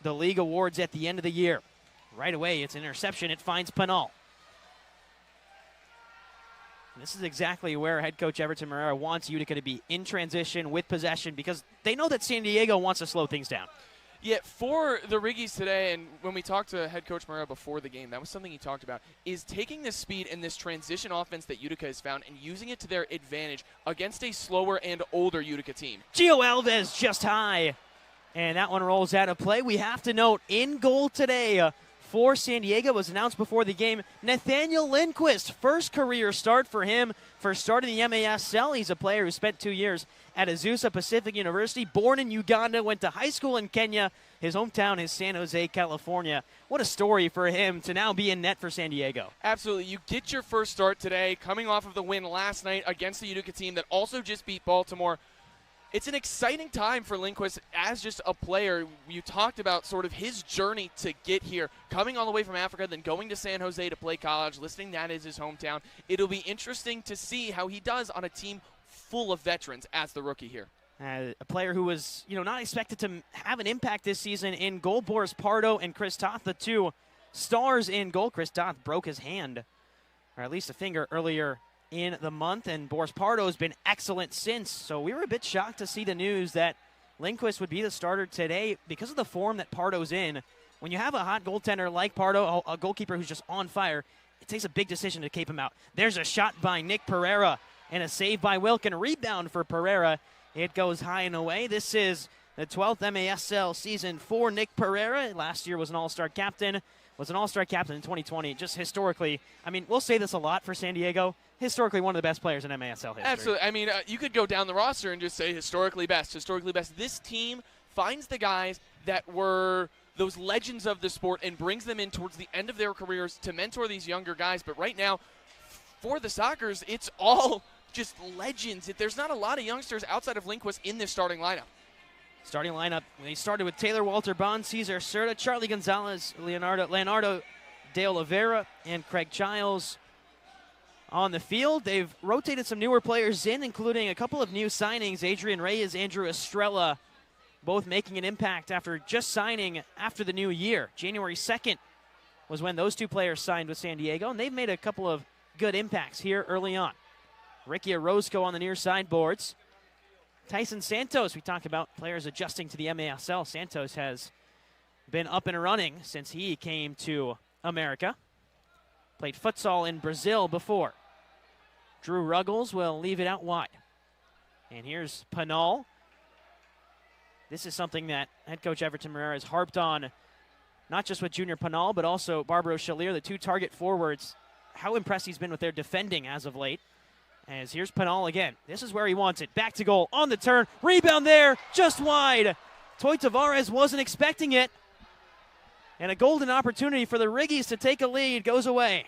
the league awards at the end of the year. Right away, it's an interception. It finds Pinal. This is exactly where head coach Everton Moreira wants Utica to be, in transition with possession, because they know that San Diego wants to slow things down. Yeah, for the Riggies today, and when we talked to head coach Moreira before the game, that was something he talked about, is taking this speed and this transition offense that Utica has found and using it to their advantage against a slower and older Utica team. Gio Alves just high, and that one rolls out of play. We have to note, in goal today for San Diego was announced before the game, Nathaniel Lindquist. First career start for him for starting the MASL. He's a player who spent 2 years at Azusa Pacific University, born in Uganda, went to high school in Kenya. His hometown is San Jose, California. What a story for him to now be in net for San Diego. Absolutely. You get your first start today, coming off of the win last night against the Utica team that also just beat Baltimore. It's an exciting time for Lindquist as just a player. You talked about sort of his journey to get here, coming all the way from Africa, then going to San Jose to play college, listing that as his hometown. It'll be interesting to see how he does on a team full of veterans as the rookie here. A player who was, not expected to have an impact this season in goal. Boris Pardo and Chris Toth, the two stars in goal. Chris Toth broke his hand, or at least a finger, earlier in the month, and Boris Pardo has been excellent since. So we were a bit shocked to see the news that Lindquist would be the starter today because of the form that Pardo's in. When you have a hot goaltender like Pardo, a goalkeeper who's just on fire, it takes a big decision to keep him out. There's a shot by Nick Pereira and a save by Wilkin. Rebound for Pereira. It goes high and away. This is the 12th MASL season for Nick Pereira. Last year was an all-star captain. Was an all-star captain in 2020. Just historically, we'll say this a lot for San Diego. Historically, one of the best players in MASL history. Absolutely. You could go down the roster and just say historically best, historically best. This team finds the guys that were those legends of the sport and brings them in towards the end of their careers to mentor these younger guys. But right now, for the Sockers, it's all just legends. There's not a lot of youngsters outside of Lindquist in this starting lineup. Starting lineup, they started with Taylor Walter Bond, Cesar Cerda, Charlie Gonzalez, Leonardo de Oliveira, and Craig Childs on the field. They've rotated some newer players in, including a couple of new signings, Adrian Reyes, Andrew Estrella, both making an impact after just signing after the new year. January 2nd was when those two players signed with San Diego, and they've made a couple of good impacts here early on. Ricky Orozco on the near side boards. Tyson Santos, we talked about players adjusting to the MASL. Santos has been up and running since he came to America. Played futsal in Brazil before. Drew Ruggles will leave it out wide. And here's Pinal. This is something that head coach Everton Moreira has harped on, not just with Junior Pinal, but also Barbaro Chalier, the two target forwards. How impressed he's been with their defending as of late. As here's Pinal again. This is where he wants it. Back to goal. On the turn. Rebound there. Just wide. Toy Tavares wasn't expecting it. And a golden opportunity for the Riggies to take a lead goes away.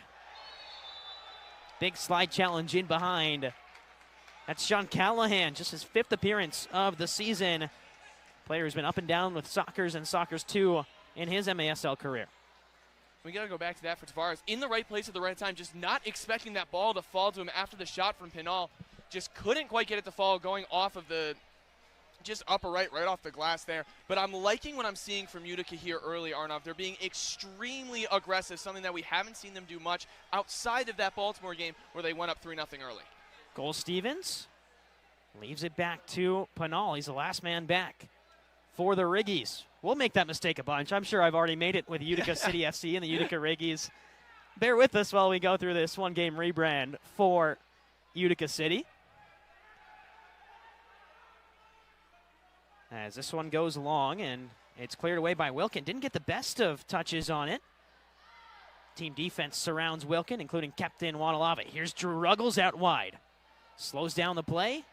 Big slide challenge in behind. That's Sean Callahan. Just his 5th appearance of the season. Player who's been up and down with Sockers and Sockers 2 in his MASL career. We got to go back to that for Tavares. In the right place at the right time, just not expecting that ball to fall to him after the shot from Pinal. Just couldn't quite get it to fall, going off of the just upper right off the glass there. But I'm liking what I'm seeing from Utica here early, Arnav. They're being extremely aggressive, something that we haven't seen them do much outside of that Baltimore game where they went up 3-0 early. Cole Stevens leaves it back to Pinal. He's the last man back for the Riggies. We'll make that mistake a bunch. I'm sure I've already made it with Utica City FC and the Utica Riggies. Bear with us while we go through this one-game rebrand for Utica City. As this one goes long, and it's cleared away by Wilkin. Didn't get the best of touches on it. Team defense surrounds Wilkin, including Captain Wanalava. Here's Drew Ruggles out wide. Slows down the play.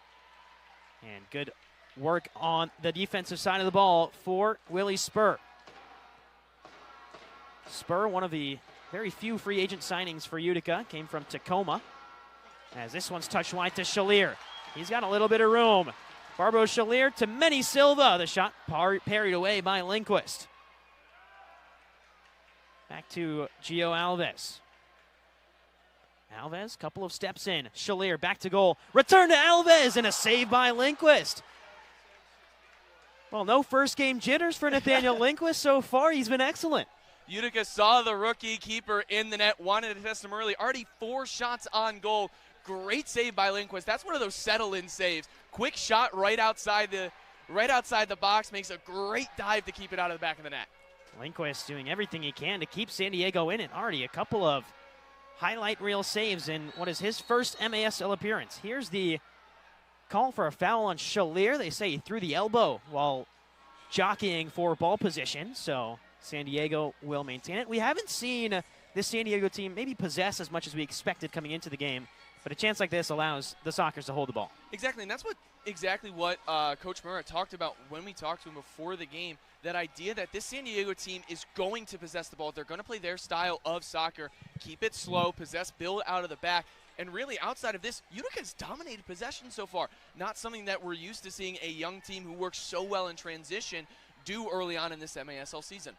And good work on the defensive side of the ball for Willie Spur. Spur, one of the very few free agent signings for Utica, came from Tacoma. As this one's touched wide to Chalier. He's got a little bit of room. Barbaro Chalier to Manny Silva. The shot parried away by Lindquist. Back to Gio Alves. Alves, couple of steps in. Chalier back to goal. Return to Alves and a save by Lindquist. Well, no first game jitters for Nathaniel Lindquist so far. He's been excellent. Utica saw the rookie keeper in the net, wanted to test him early. Already 4 shots on goal. Great save by Lindquist. That's one of those settle-in saves. Quick shot right outside the box, makes a great dive to keep it out of the back of the net. Lindquist doing everything he can to keep San Diego in it. Already a couple of highlight reel saves in what is his first MASL appearance. Here's the call for a foul on Shalier. They say he threw the elbow while jockeying for ball position, so San Diego will maintain it. We haven't seen this San Diego team maybe possess as much as we expected coming into the game, but a chance like this allows the Sockers to hold the ball. Exactly, and that's exactly what Coach Murrah talked about when we talked to him before the game, that idea that this San Diego team is going to possess the ball. They're going to play their style of soccer, keep it slow, possess, build out of the back. And really, outside of this, Utica's dominated possession so far. Not something that we're used to seeing a young team who works so well in transition do early on in this MASL season.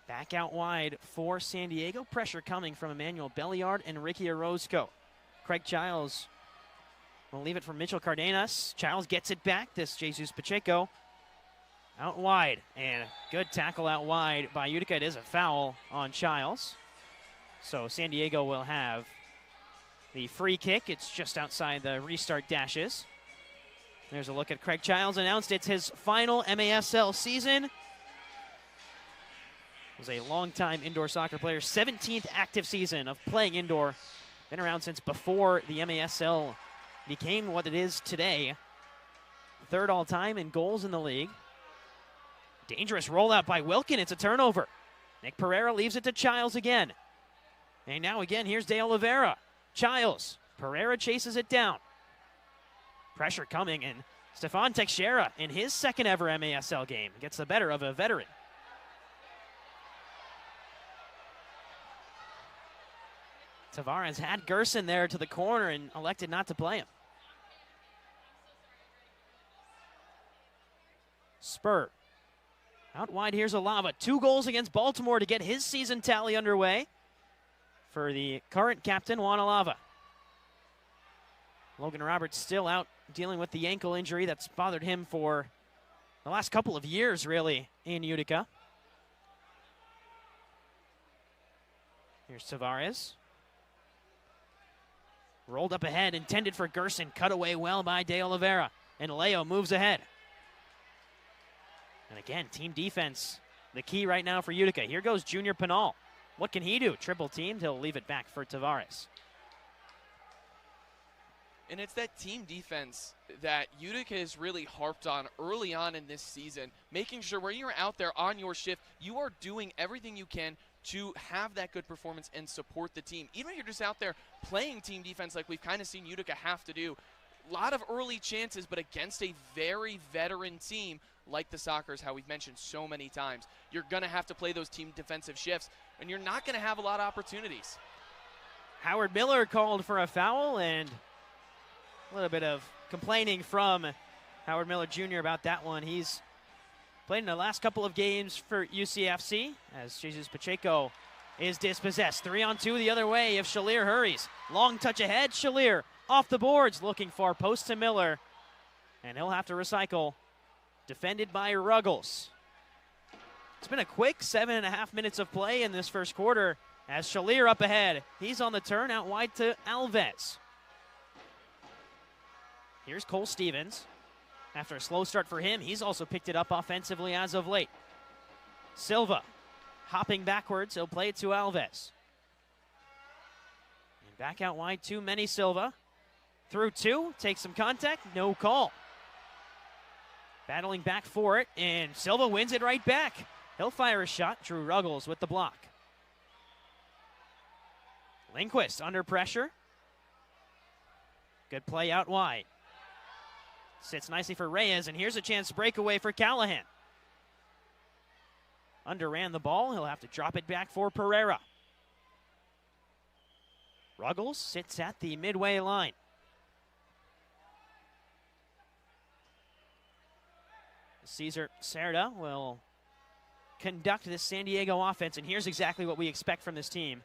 Back out wide for San Diego. Pressure coming from Emmanuel Belliard and Ricky Orozco. Craig Childs will leave it for Mitchell Cardenas. Childs gets it back. This Jesus Pacheco out wide. And good tackle out wide by Utica. It is a foul on Childs. So San Diego will have the free kick. It's just outside the restart dashes. There's a look at Craig Childs. Announced it's his final MASL season. Was a longtime indoor soccer player. 17th active season of playing indoor. Been around since before the MASL became what it is today. 3rd all-time in goals in the league. Dangerous rollout by Wilkin. It's a turnover. Nick Pereira leaves it to Childs again. And now again, here's De Oliveira. Childs. Pereira chases it down. Pressure coming, and Stefan Teixeira in his 2nd ever MASL game gets the better of a veteran. Tavares had Gerson there to the corner and elected not to play him. Spur. Out wide, here's Alava. 2 goals against Baltimore to get his season tally underway for the current captain, Juan Alava. Logan Roberts still out dealing with the ankle injury that's bothered him for the last couple of years, really, in Utica. Here's Tavares. Rolled up ahead, intended for Gerson. Cut away well by De Oliveira. And Leo moves ahead. And again, team defense, the key right now for Utica. Here goes Junior Pinal. What can he do? Triple teamed. He'll leave it back for Tavares. And it's that team defense that Utica has really harped on early on in this season, making sure when you're out there on your shift, you are doing everything you can to have that good performance and support the team. Even if you're just out there playing team defense like we've kind of seen Utica have to do, a lot of early chances, but against a very veteran team like the Sockers, how we've mentioned so many times, you're going to have to play those team defensive shifts, and you're not going to have a lot of opportunities. Howard Miller called for a foul, and a little bit of complaining from Howard Miller Jr. about that one. He's played in the last couple of games for UCFC as Jesus Pacheco is dispossessed. 3-on-2 the other way if Shalier hurries. Long touch ahead, Shalier off the boards, looking for post to Miller, and he'll have to recycle. Defended by Ruggles. It's been a quick 7.5 minutes of play in this first quarter as Shalier up ahead. He's on the turn out wide to Alves. Here's Cole Stevens. After a slow start for him, he's also picked it up offensively as of late. Silva hopping backwards. He'll play it to Alves. And back out wide to Manny Silva. Through 2, takes some contact, no call. Battling back for it, and Silva wins it right back. He'll fire a shot. Drew Ruggles with the block. Lindquist under pressure. Good play out wide. Sits nicely for Reyes, and here's a chance to break away for Callahan. Underran the ball. He'll have to drop it back for Pereira. Ruggles sits at the midway line. Cesar Cerda will conduct this San Diego offense, and here's exactly what we expect from this team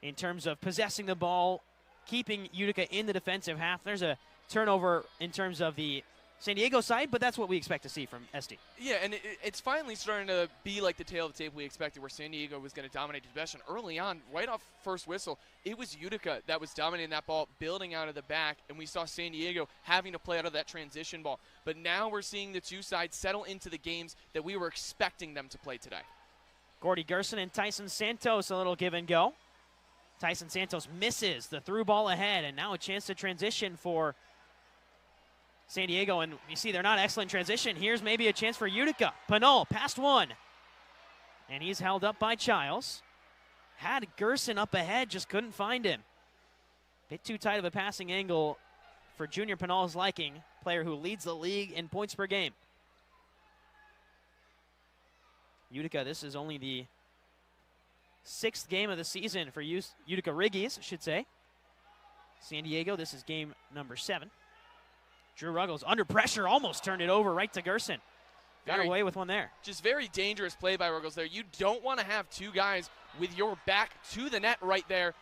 in terms of possessing the ball, keeping Utica in the defensive half. There's a turnover in terms of the San Diego side, but that's what we expect to see from SD. Yeah, and it's finally starting to be like the tail of the tape we expected, where San Diego was going to dominate the possession. Early on, right off first whistle, it was Utica that was dominating that ball, building out of the back, and we saw San Diego having to play out of that transition ball. But now we're seeing the two sides settle into the games that we were expecting them to play today. Gordy Gerson and Tyson Santos, a little give and go. Tyson Santos misses the through ball ahead, and now a chance to transition for San Diego, and you see they're not excellent transition. Here's maybe a chance for Utica. Pinal past one, and he's held up by Childs. Had Gerson up ahead, just couldn't find him. Bit too tight of a passing angle for Junior Pinal's liking, player who leads the league in points per game. Utica, this is only the 6th game of the season for Utica Riggies, I should say. San Diego, this is game number 7. Drew Ruggles under pressure, almost turned it over right to Gerson. Got away with one there. Just very dangerous play by Ruggles there. You don't want to have two guys with your back to the net right there.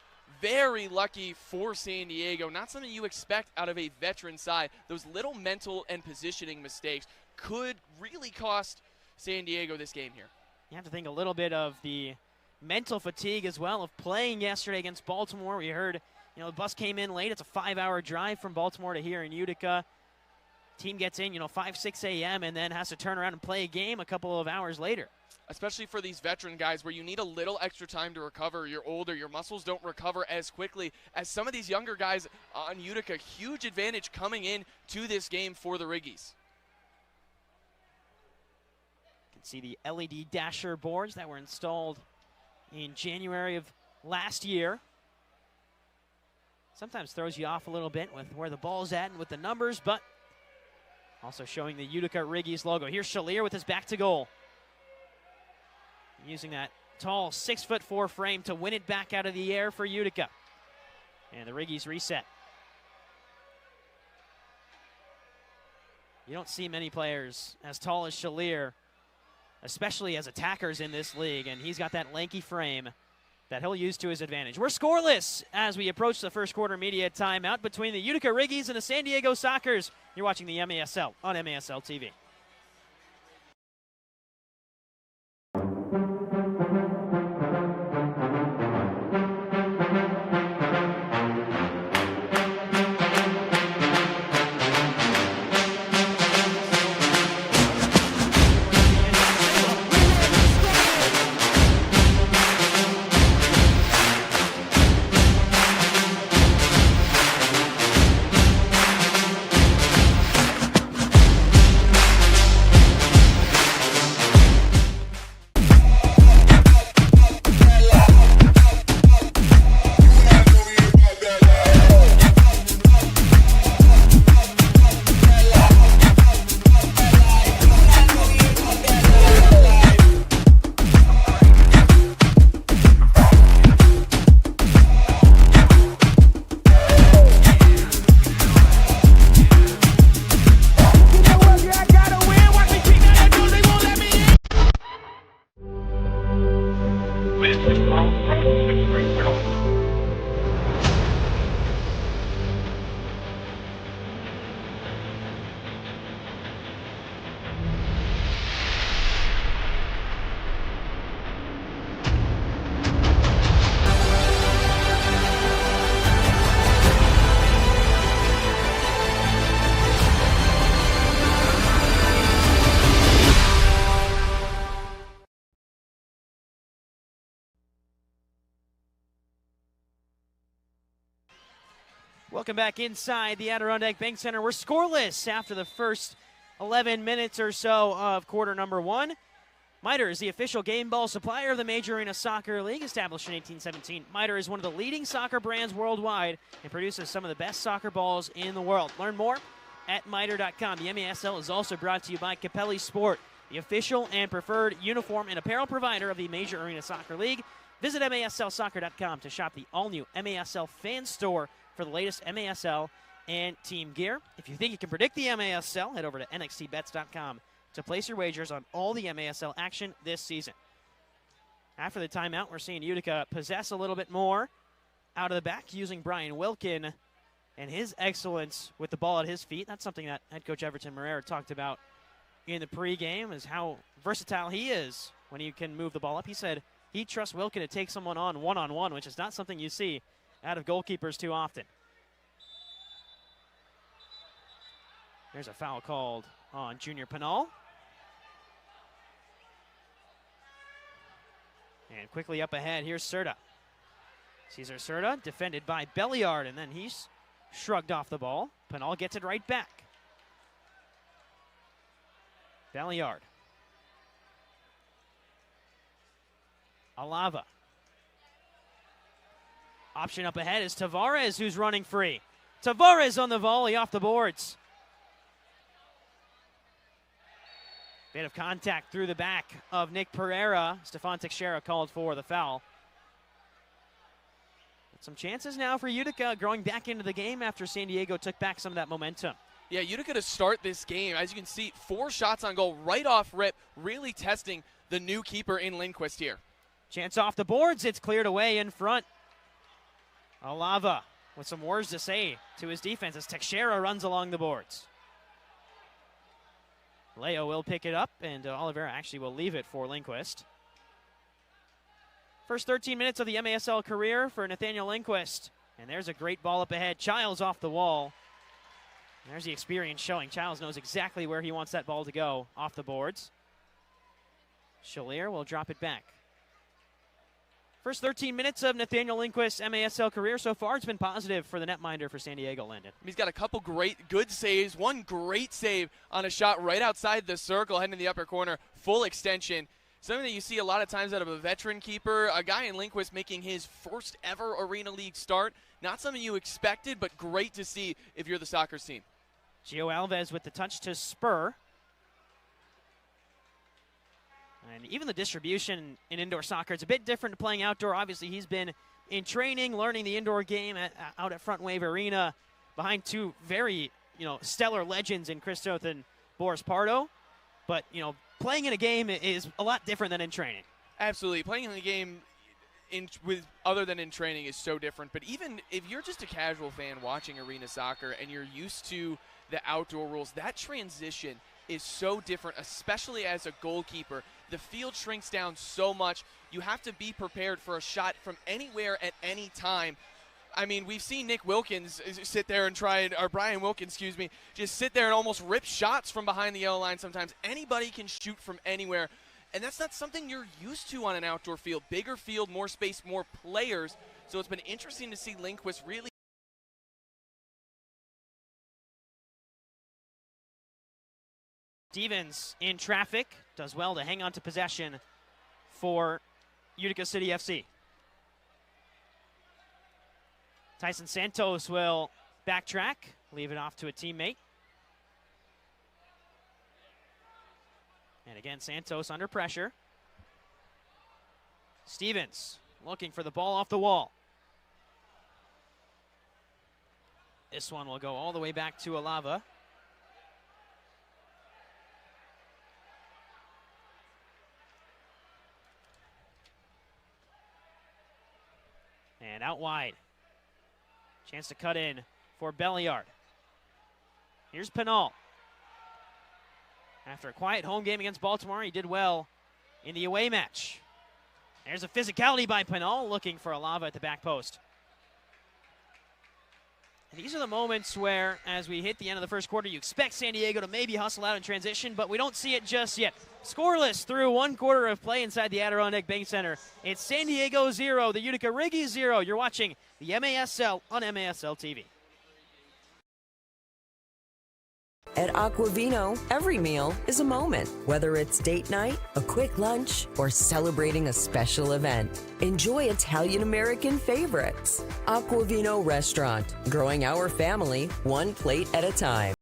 Very lucky for San Diego. Not something you expect out of a veteran side. Those little mental and positioning mistakes could really cost San Diego this game here. You have to think a little bit of the mental fatigue as well of playing yesterday against Baltimore. We heard, the bus came in late. It's a 5-hour drive from Baltimore to here in Utica. Team gets in, 5, 6 a.m. and then has to turn around and play a game a couple of hours later. Especially for these veteran guys where you need a little extra time to recover. You're older, your muscles don't recover as quickly as some of these younger guys on Utica. Huge advantage coming in to this game for the Riggies. You can see the LED dasher boards that were installed in January of last year. Sometimes throws you off a little bit with where the ball's at and with the numbers, but also showing the Utica Riggies logo. Here's Shalier with his back to goal. Using that tall 6'4" frame to win it back out of the air for Utica. And the Riggies reset. You don't see many players as tall as Shalier, especially as attackers in this league, and he's got that lanky frame that he'll use to his advantage. We're scoreless as we approach the first quarter media timeout between the Utica Riggies and the San Diego Sockers. You're watching the MASL on MASL TV. Welcome back inside the Adirondack Bank Center. We're scoreless after the first 11 minutes or so of quarter number 1. MITRE is the official game ball supplier of the Major Arena Soccer League, established in 1817. MITRE is one of the leading soccer brands worldwide and produces some of the best soccer balls in the world. Learn more at mitre.com. The MASL is also brought to you by Capelli Sport, the official and preferred uniform and apparel provider of the Major Arena Soccer League. Visit MASLsoccer.com to shop the all-new MASL Fan Store for the latest MASL and team gear. If you think you can predict the MASL, head over to nxtbets.com to place your wagers on all the MASL action this season. After the timeout, we're seeing Utica possess a little bit more out of the back, using Brian Wilkin And his excellence with the ball at his feet, that's something that head coach Everton Moreira talked about in the pregame, is how versatile he is when he can move the ball up. He said he trusts Wilkin to take someone on one-on-one, which is not something you see out of goalkeepers too often. There's a foul called on Junior Pinal. And quickly up ahead, here's Serta. Cesar Serta defended by Belliard, and then he's shrugged off the ball. Pinal gets it right back. Belliard. Alava. Option up ahead is Tavares, who's running free. Tavares on the volley off the boards. Bit of contact through the back of Nick Pereira. Stefan Teixeira called for the foul. Some chances now for Utica growing back into the game after San Diego took back some of that momentum. Yeah, Utica to start this game, as you can see, 4 shots on goal right off rip, really testing the new keeper in Lindquist here. Chance off the boards, it's cleared away in front. Alava with some words to say to his defense as Teixeira runs along the boards. Leo will pick it up, and Oliveira actually will leave it for Lindquist. First 13 minutes of the MASL career for Nathaniel Lindquist. And there's a great ball up ahead. Childs off the wall. There's the experience showing. Childs knows exactly where he wants that ball to go off the boards. Chalier will drop it back. First 13 minutes of Nathaniel Lindquist's MASL career so far, it's been positive for the netminder for San Diego, Landon. He's got a couple good saves. One great save on a shot right outside the circle, heading to the upper corner, full extension. Something that you see a lot of times out of a veteran keeper, a guy in Lindquist making his first ever Arena League start. Not something you expected, but great to see if you're the soccer team. Gio Alves with the touch to spur. And even the distribution in indoor soccer, it's a bit different to playing outdoor. Obviously, he's been in training, learning the indoor game out at Front Wave Arena behind two very, stellar legends in Christoph and Boris Pardo. But, playing in a game is a lot different than in training. Absolutely. Playing in the game other than in training is so different. But even if you're just a casual fan watching arena soccer and you're used to the outdoor rules, that transition is so different, especially as a goalkeeper. The field shrinks down so much. You have to be prepared for a shot from anywhere at any time. I mean, we've seen Nick Wilkins sit there and or Brian Wilkins, just sit there and almost rip shots from behind the yellow line sometimes. Anybody can shoot from anywhere, and that's not something you're used to on an outdoor field. Bigger field, more space, more players. So it's been interesting to see Lindquist really. Stevens in traffic, does well to hang on to possession for Utica City FC. Tyson Santos will backtrack, leave it off to a teammate. And again, Santos under pressure. Stevens looking for the ball off the wall. This one will go all the way back to Alava. And out wide. Chance to cut in for Belliard. Here's Pinal. After a quiet home game against Baltimore, he did well in the away match. There's a physicality by Pinal, looking for Alava at the back post. And these are the moments where, as we hit the end of the first quarter, you expect San Diego to maybe hustle out in transition, but we don't see it just yet. Scoreless through one quarter of play inside the Adirondack Bank Center. It's San Diego 0, the Utica Riggies 0. You're watching the MASL on MASL TV. At Aquavino, every meal is a moment. Whether it's date night, a quick lunch, or celebrating a special event, enjoy Italian-American favorites. Aquavino Restaurant, growing our family one plate at a time.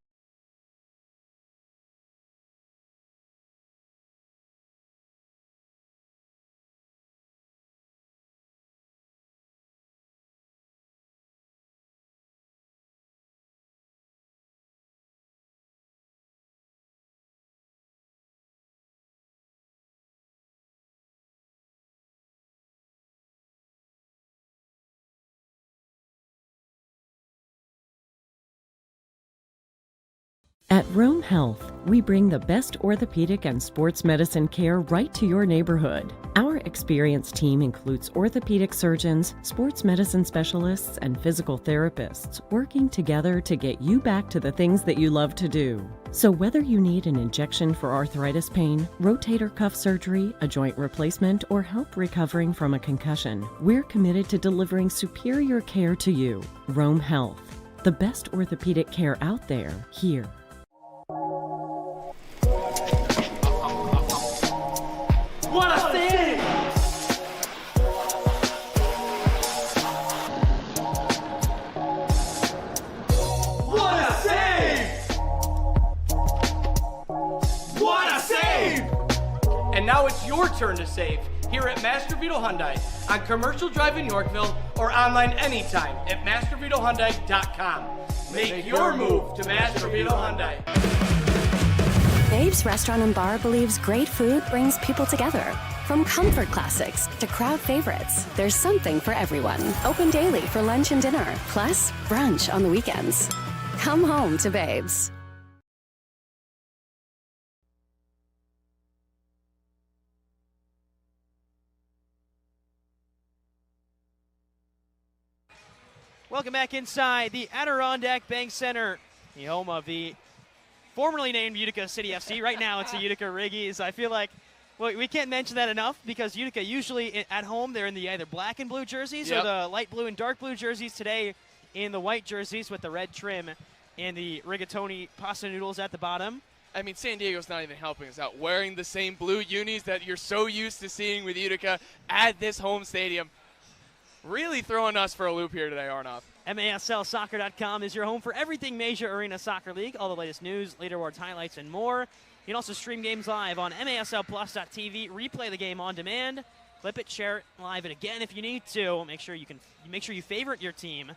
At Rome Health, we bring the best orthopedic and sports medicine care right to your neighborhood. Our experienced team includes orthopedic surgeons, sports medicine specialists, and physical therapists working together to get you back to the things that you love to do. So whether you need an injection for arthritis pain, rotator cuff surgery, a joint replacement, or help recovering from a concussion, we're committed to delivering superior care to you. Rome Health, the best orthopedic care out there, here. What a save! What a save! What a save! And now it's your turn to save here at Master Vito Hyundai on Commercial Drive in Yorkville or online anytime at mastervitohyundai.com. Make your move to Master Vito Hyundai. Babe's Restaurant and Bar believes great food brings people together. From comfort classics to crowd favorites, there's something for everyone. Open daily for lunch and dinner, plus brunch on the weekends. Come home to Babe's. Welcome back inside the Adirondack Bank Center, the home of the formerly named Utica City FC. Right now it's the Utica Riggies. I feel like we can't mention that enough because Utica usually at home they're in the either black and blue jerseys or the light blue and dark blue jerseys. Today in the white jerseys with the red trim and the rigatoni pasta noodles at the bottom. I mean, San Diego's not even helping us out. Wearing the same blue unis that you're so used to seeing with Utica at this home stadium. Really throwing us for a loop here today, Arnav. MASLsoccer.com is your home for everything Major Arena Soccer League, all the latest news, leaderboards, highlights, and more. You can also stream games live on MASLplus.tv, replay the game on demand, clip it, share it live, and again if you need to, make sure you favorite your team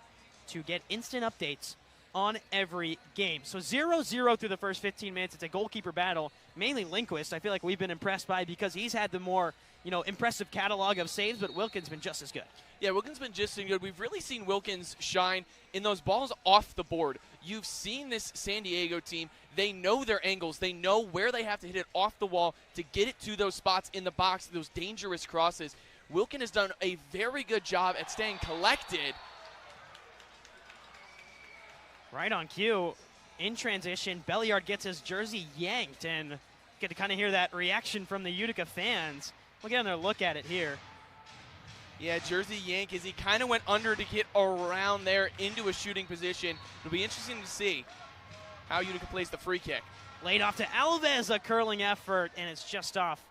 to get instant updates on every game. So 0-0 through the first 15 minutes. It's a goalkeeper battle, mainly Lindquist. I feel like we've been impressed by because he's had the more impressive catalog of saves, but Wilkins been just as good. Yeah, Wilkins been just as good. We've really seen Wilkins shine in those balls off the board. You've seen this San Diego team. They know their angles. They know where they have to hit it off the wall to get it to those spots in the box, those dangerous crosses. Wilkins has done a very good job at staying collected. Right on cue. In transition, Belliard gets his jersey yanked, and get to kind of hear that reaction from the Utica fans. We'll get another look at it here. Yeah, jersey yank as he kind of went under to get around there into a shooting position. It'll be interesting to see how Utica plays the free kick. Laid off to Alves, a curling effort, and it's just off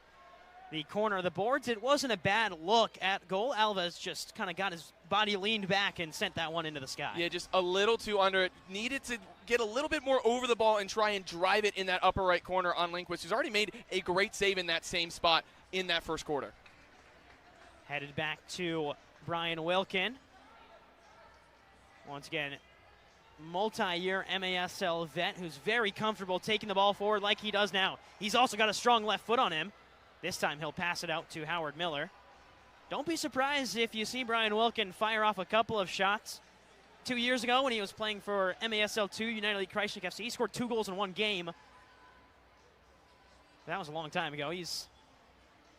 the corner of the boards. It wasn't a bad look at goal. Alves just kind of got his body leaned back and sent that one into the sky. Yeah, just a little too under it. Needed to get a little bit more over the ball and try and drive it in that upper right corner on Lindquist, who's already made a great save in that same spot in that first quarter. Headed back to Brian Wilkin. Once again, multi-year MASL vet who's very comfortable taking the ball forward like he does now. He's also got a strong left foot on him. This time he'll pass it out to Howard Miller. Don't be surprised if you see Brian Wilkin fire off a couple of shots. 2 years ago when he was playing for MASL 2 United League Kreisnik FC, he scored 2 goals in one game. That was a long time ago. He's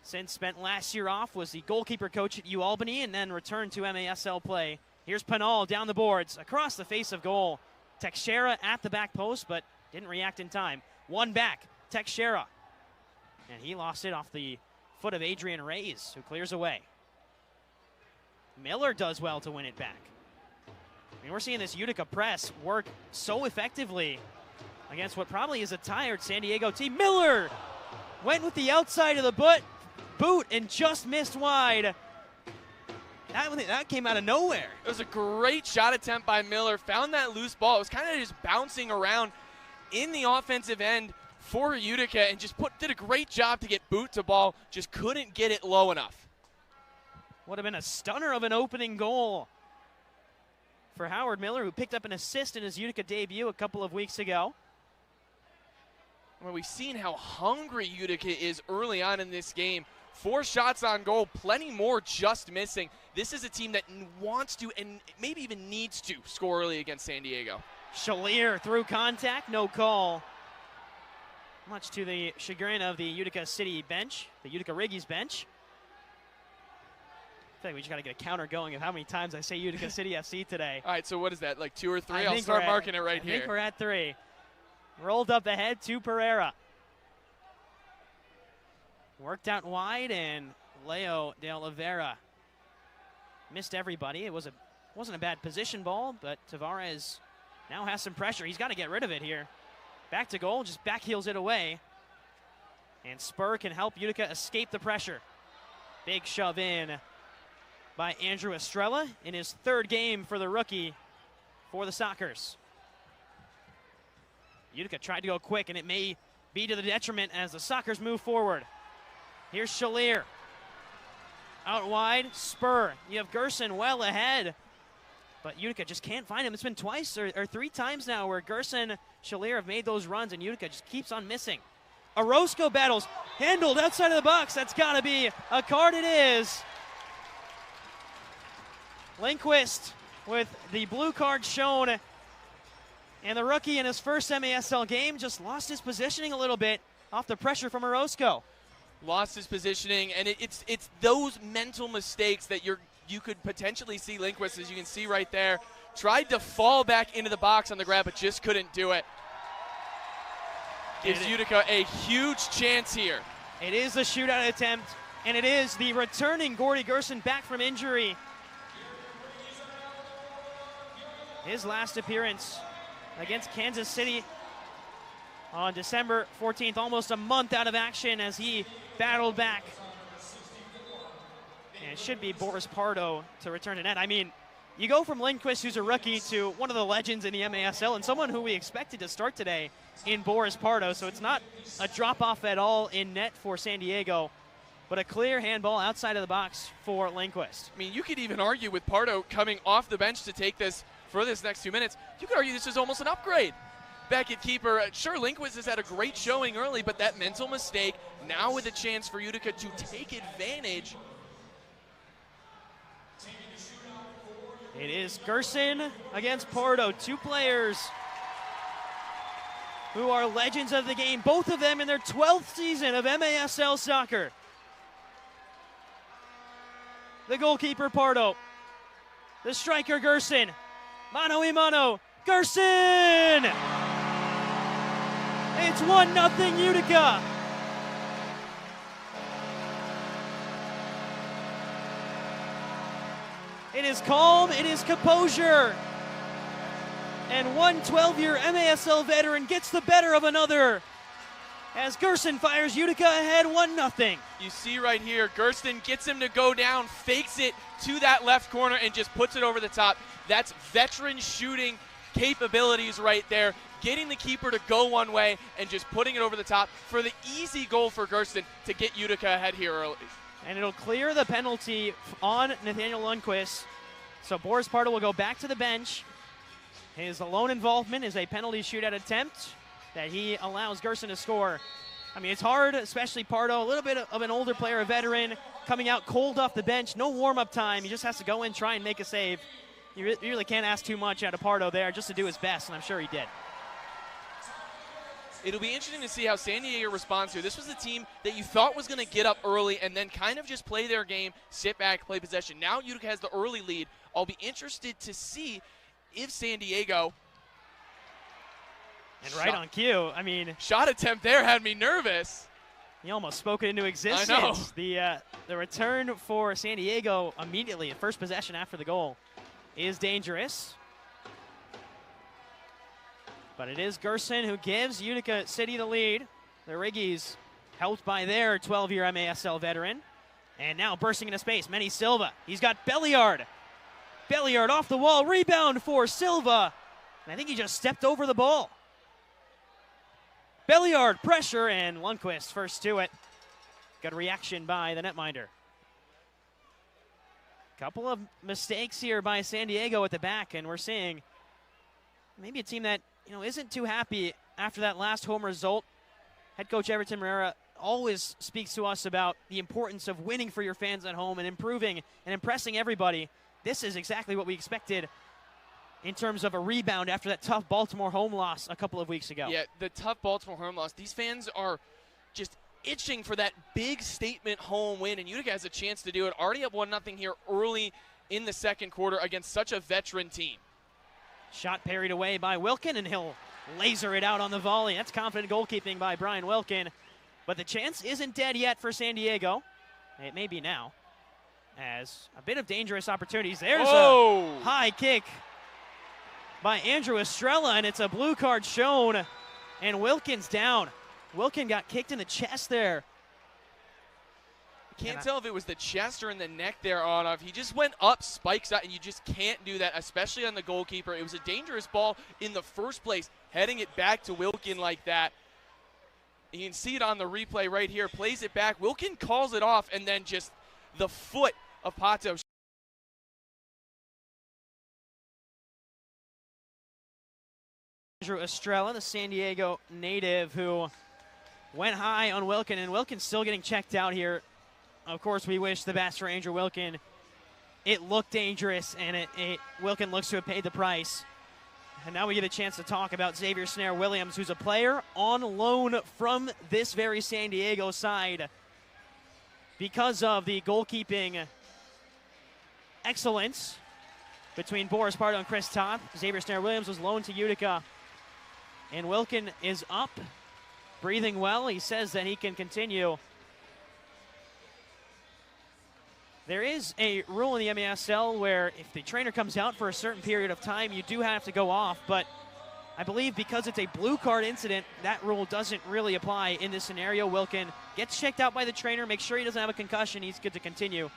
since spent last year off, was the goalkeeper coach at UAlbany, and then returned to MASL play. Here's Pinal down the boards, across the face of goal. Teixeira at the back post, but didn't react in time. One back, Teixeira. And he lost it off the foot of Adrian Reyes, who clears away. Miller does well to win it back. I mean, we're seeing this Utica press work so effectively against what probably is a tired San Diego team. Miller went with the outside of the boot and just missed wide. That came out of nowhere. It was a great shot attempt by Miller. Found that loose ball. It was kind of just bouncing around in the offensive end for Utica and just did a great job to get boot to ball. Just couldn't get it low enough. Would have been a stunner of an opening goal for Howard Miller, who picked up an assist in his Utica debut a couple of weeks ago. Well, we've seen how hungry Utica is early on in this game. 4 shots on goal, plenty more just missing. This is a team that wants to and maybe even needs to score early against San Diego. Chalier through contact, no call. much to the chagrin of the Utica City bench, the Utica Riggies bench. I feel like we just got to get a counter going of how many times I say Utica City FC today. All right, so what is that, like 2 or 3? I'll start marking it right here. I think we're at 3. Rolled up ahead to Pereira. Worked out wide, and Leo de Oliveira missed everybody. It wasn't a bad position ball, but Tavares now has some pressure. He's got to get rid of it here. Back to goal, just back heels it away. And Spur can help Utica escape the pressure. Big shove in by Andrew Estrella in his 3rd game for the rookie for the Sockers. Utica tried to go quick, and it may be to the detriment as the Sockers move forward. Here's Shalier. Out wide, Spur. You have Gerson well ahead, but Utica just can't find him. It's been twice or 3 times now where Gerson, Shalier have made those runs, and Utica just keeps on missing. Orozco battles, handled outside of the box. That's got to be a card. It is. Lindquist with the blue card shown, and the rookie in his first MASL game just lost his positioning a little bit off the pressure from Orozco. Lost his positioning, and it's those mental mistakes that you could potentially see Lindquist, as you can see right there. Tried to fall back into the box on the grab, but just couldn't do it. Gives Utica a huge chance here. It is a shootout attempt, and it is the returning Gordy Gerson back from injury. His last appearance against Kansas City on December 14th, almost a month out of action as he battled back. And it should be Boris Pardo to return to net. I mean, you go from Lindquist, who's a rookie, to one of the legends in the MASL, and someone who we expected to start today in Boris Pardo. So it's not a drop-off at all in net for San Diego, but a clear handball outside of the box for Lindquist. I mean, you could even argue with Pardo coming off the bench to take this for this next 2 minutes, you could argue this is almost an upgrade. Back at keeper, sure, Lindquist has had a great showing early, but that mental mistake, now with a chance for Utica to take advantage. It is Gerson against Pardo, 2 players who are legends of the game, both of them in their 12th season of MASL soccer. The goalkeeper, Pardo. The striker, Gerson. Mano y mano, Gerson! It's 1-0 Utica. It is calm, it is composure. And one 12-year MASL veteran gets the better of another as Gerson fires Utica ahead 1-0. You see right here, Gerson gets him to go down, fakes it to that left corner, and just puts it over the top. That's veteran shooting capabilities right there, getting the keeper to go one way and just putting it over the top for the easy goal for Gerson to get Utica ahead here early. And it'll clear the penalty on Nathaniel Lundquist. So Boris Pardo will go back to the bench. His alone involvement is a penalty shootout attempt that he allows Gerson to score. I mean, it's hard, especially Pardo, a little bit of an older player, a veteran, coming out cold off the bench, no warm-up time. He just has to go in, try and make a save. You really can't ask too much out of Pardo there, just to do his best, and I'm sure he did. It'll be interesting to see how San Diego responds here. This was a team that you thought was going to get up early and then kind of just play their game, sit back, play possession. Now Utica has the early lead. I'll be interested to see if San Diego... And right on cue, I mean... Shot attempt there had me nervous. He almost spoke it into existence. I know. The return for San Diego immediately, the first possession after the goal, is dangerous. But it is Gerson who gives Utica City the lead. The Riggies helped by their 12-year MASL veteran. And now bursting into space, Manny Silva. He's got Belliard. Belliard off the wall, rebound for Silva. And I think he just stepped over the ball. Belliard, pressure, and Lundquist first to it. Good reaction by the netminder. Couple of mistakes here by San Diego at the back, and we're seeing maybe a team that isn't too happy after that last home result. Head coach Everton Moreira always speaks to us about the importance of winning for your fans at home and improving and impressing everybody. This is exactly what we expected in terms of a rebound after that tough Baltimore home loss a couple of weeks ago. Yeah, the tough Baltimore home loss. These fans are just itching for that big statement home win, and Utica has a chance to do it. Already up 1-0 here early in the second quarter against such a veteran team. Shot parried away by Wilkin, and he'll laser it out on the volley. That's confident goalkeeping by Brian Wilkin. But the chance isn't dead yet for San Diego. It may be now, as a bit of dangerous opportunities. There's a high kick by Andrew Estrella, and it's a blue card shown, and Wilkin's down. Wilkin got kicked in the chest there. Can't tell if it was the chest or in the neck there, Onov. He just went up, spikes out, and you just can't do that, especially on the goalkeeper. It was a dangerous ball in the first place, heading it back to Wilkin like that. You can see it on the replay right here. Plays it back. Wilkin calls it off, and then just the foot of Pato. Andrew Estrella, the San Diego native, who went high on Wilkin, and Wilkin's still getting checked out here. Of course, we wish the best for Andrew Wilkin. It looked dangerous, and Wilkin looks to have paid the price. And now we get a chance to talk about Xavier Snare-Williams, who's a player on loan from this very San Diego side. Because of the goalkeeping excellence between Boris Pardo and Chris Toth, Xavier Snare-Williams was loaned to Utica. And Wilkin is up, breathing well. He says that he can continue. There is a rule in the MASL where if the trainer comes out for a certain period of time, you do have to go off. But I believe because it's a blue card incident, that rule doesn't really apply in this scenario. Wilkin gets checked out by the trainer, makes sure he doesn't have a concussion. He's good to continue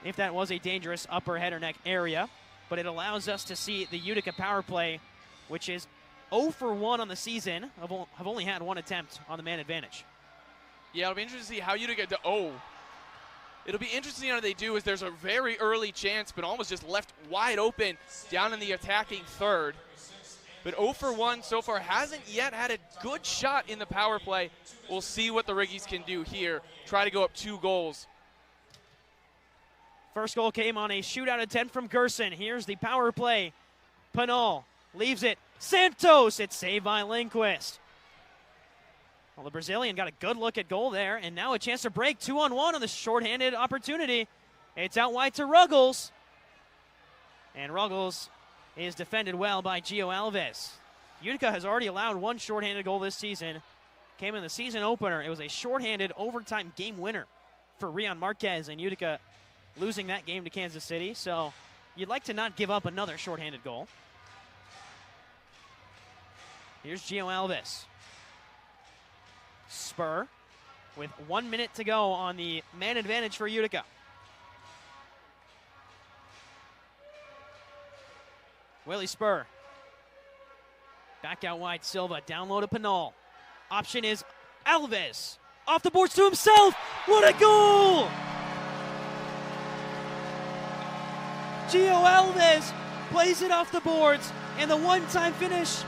if that was a dangerous upper head or neck area. But it allows us to see the Utica power play, which is 0 for 1 on the season. Have only had one attempt on the man advantage. Yeah, it'll be interesting to see how Utica It'll be interesting how they do, as there's a very early chance, but almost just left wide open down in the attacking third. But 0 for 1 so far, hasn't yet had a good shot in the power play. We'll see what the Riggies can do here. Try to go up 2 goals. First goal came on a shootout attempt from Gerson. Here's the power play. Pinal leaves it. Santos, it's saved by Lindquist. Well, the Brazilian got a good look at goal there, and now a chance to break 2-on-1 on the shorthanded opportunity. It's out wide to Ruggles. And Ruggles is defended well by Gio Alves. Utica has already allowed one shorthanded goal this season. Came in the season opener. It was a shorthanded overtime game winner for Rion Marquez, and Utica losing that game to Kansas City. So you'd like to not give up another shorthanded goal. Here's Gio Alves. Spur with 1 minute to go on the man advantage for Utica. Willie Spur. Back out wide, Silva. Down low to Pinal. Option is Alves. Off the boards to himself. What a goal! Gio Alves plays it off the boards, and the one-time finish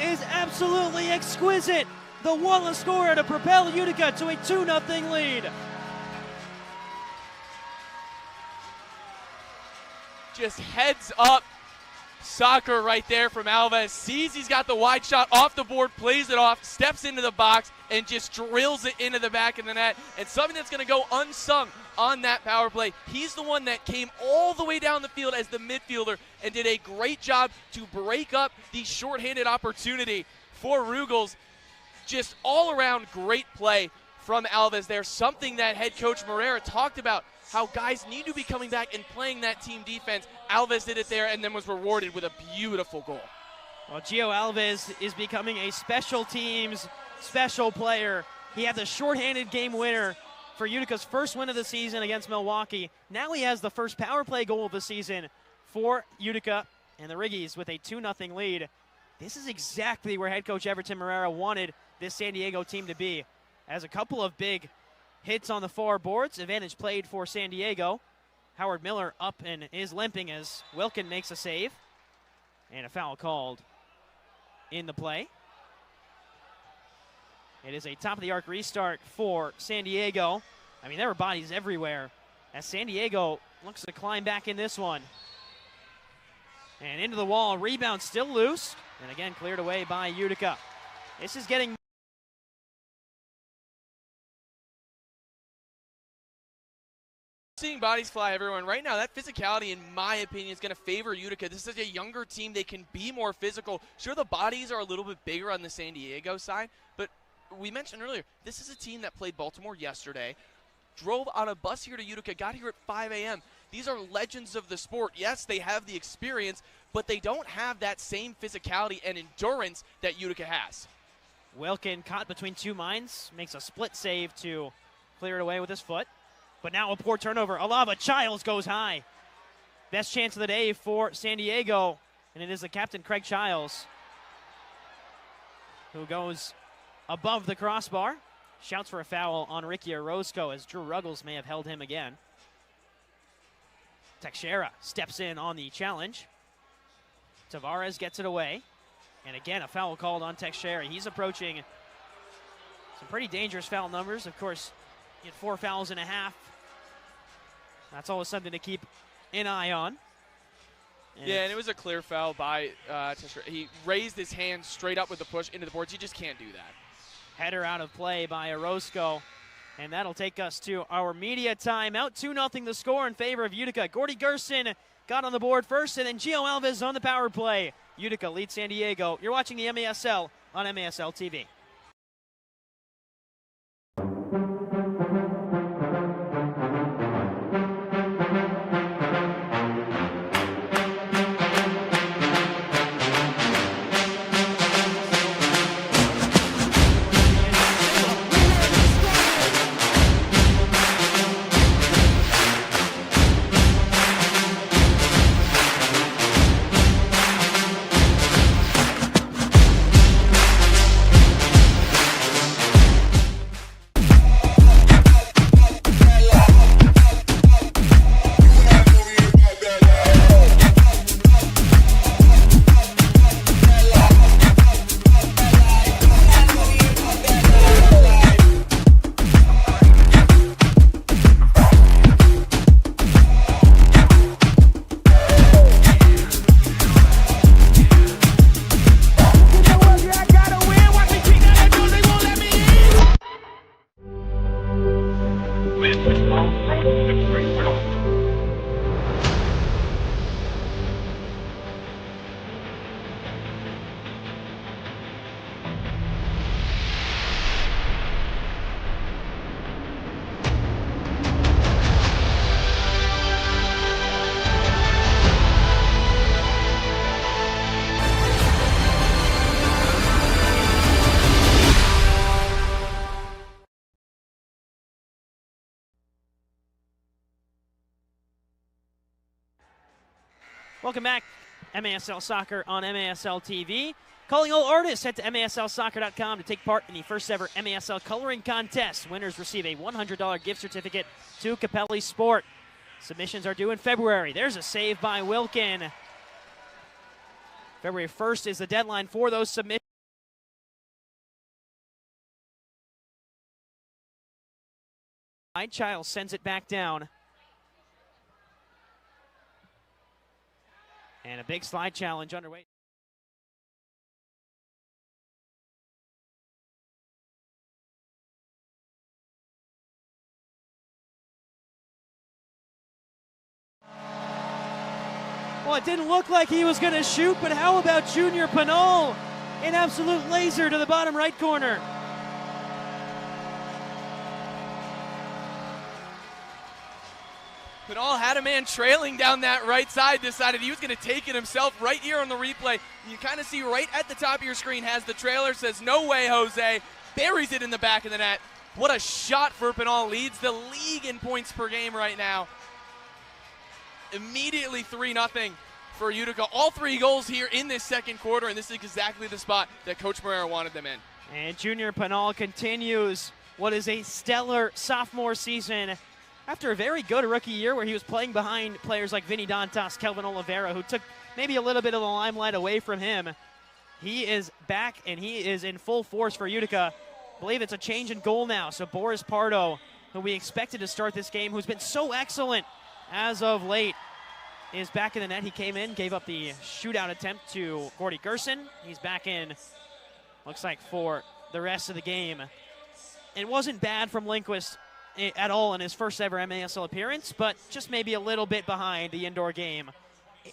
is absolutely exquisite. The Wallace scorer to propel Utica to a 2-0 lead. Just heads up soccer right there from Alves. Sees he's got the wide shot off the board, plays it off, steps into the box, and just drills it into the back of the net. And something that's going to go unsung on that power play. He's the one that came all the way down the field as the midfielder and did a great job to break up the shorthanded opportunity for Ruggles. Just all around great play from Alves there. Something that head coach Moreira talked about, how guys need to be coming back and playing that team defense. Alves did it there and then was rewarded with a beautiful goal. Well, Gio Alves is becoming a special teams special player. He had the shorthanded game winner for Utica's first win of the season against Milwaukee. Now he has the first power play goal of the season for Utica and the Riggies with a 2-0 lead. This is exactly where head coach Everton Moreira wanted this San Diego team to be. As a couple of big hits on the far boards, advantage played for San Diego. Howard Miller up and is limping as Wilkin makes a save. And a foul called in the play. It is a top-of-the-arc restart for San Diego. I mean, there were bodies everywhere as San Diego looks to climb back in this one. And into the wall, rebound still loose. And again, cleared away by Utica. This is getting seeing bodies fly everyone right now. That physicality, in my opinion, is going to favor Utica. This is a younger team. They can be more physical. Sure, the bodies are a little bit bigger on the San Diego side, but we mentioned earlier, this is a team that played Baltimore yesterday, drove on a bus here to Utica, got here at 5 a.m. These are legends of the sport. Yes, they have the experience, but they don't have that same physicality and endurance that Utica has. Wilkin caught between two minds, makes a split save to clear it away with his foot. But now a poor turnover. Alava Childs goes high. Best chance of the day for San Diego, and it is the captain, Craig Childs, who goes above the crossbar. Shouts for a foul on Ricky Orozco as Drew Ruggles may have held him again. Teixeira steps in on the challenge. Tavares gets it away. And again, a foul called on Teixeira. He's approaching some pretty dangerous foul numbers. Of course, he had 4 fouls and a half. That's always something to keep an eye on. And it was a clear foul by Teixeira. He raised his hand straight up with the push into the boards. You just can't do that. Header out of play by Orozco. And that'll take us to our media timeout. 2-0 the score in favor of Utica. Gordy Gerson got on the board first, and then Gio Alves on the power play. Utica leads San Diego. You're watching the MASL on MASL TV. Welcome back. MASL Soccer on MASL TV. Calling all artists, head to MASLsoccer.com to take part in the first ever MASL coloring contest. Winners receive a $100 gift certificate to Capelli Sport. Submissions are due in February. There's a save by Wilkin. February 1st is the deadline for those submissions. Childs sends it back down. And a big slide challenge underway. Well, it didn't look like he was going to shoot, but how about Junior Pinal? An absolute laser to the bottom right corner. Pinal had a man trailing down that right side, decided he was going to take it himself right here on the replay. You kind of see right at the top of your screen has the trailer, says, "No way, Jose." Buries it in the back of the net. What a shot for Pinal. Leads the league in points per game right now. Immediately 3-0 for Utica. All 3 goals here in this second quarter, and this is exactly the spot that Coach Moreira wanted them in. And Junior Pinal continues what is a stellar sophomore season after a very good rookie year where he was playing behind players like Vinny Dantas, Kelvin Oliveira, who took maybe a little bit of the limelight away from him. He is back, and he is in full force for Utica. I believe it's a change in goal now. So Boris Pardo, who we expected to start this game, who's been so excellent as of late, is back in the net. He came in, gave up the shootout attempt to Gordy Gerson. He's back in, looks like, for the rest of the game. It wasn't bad from Lindquist at all in his first ever MASL appearance, but just maybe a little bit behind the indoor game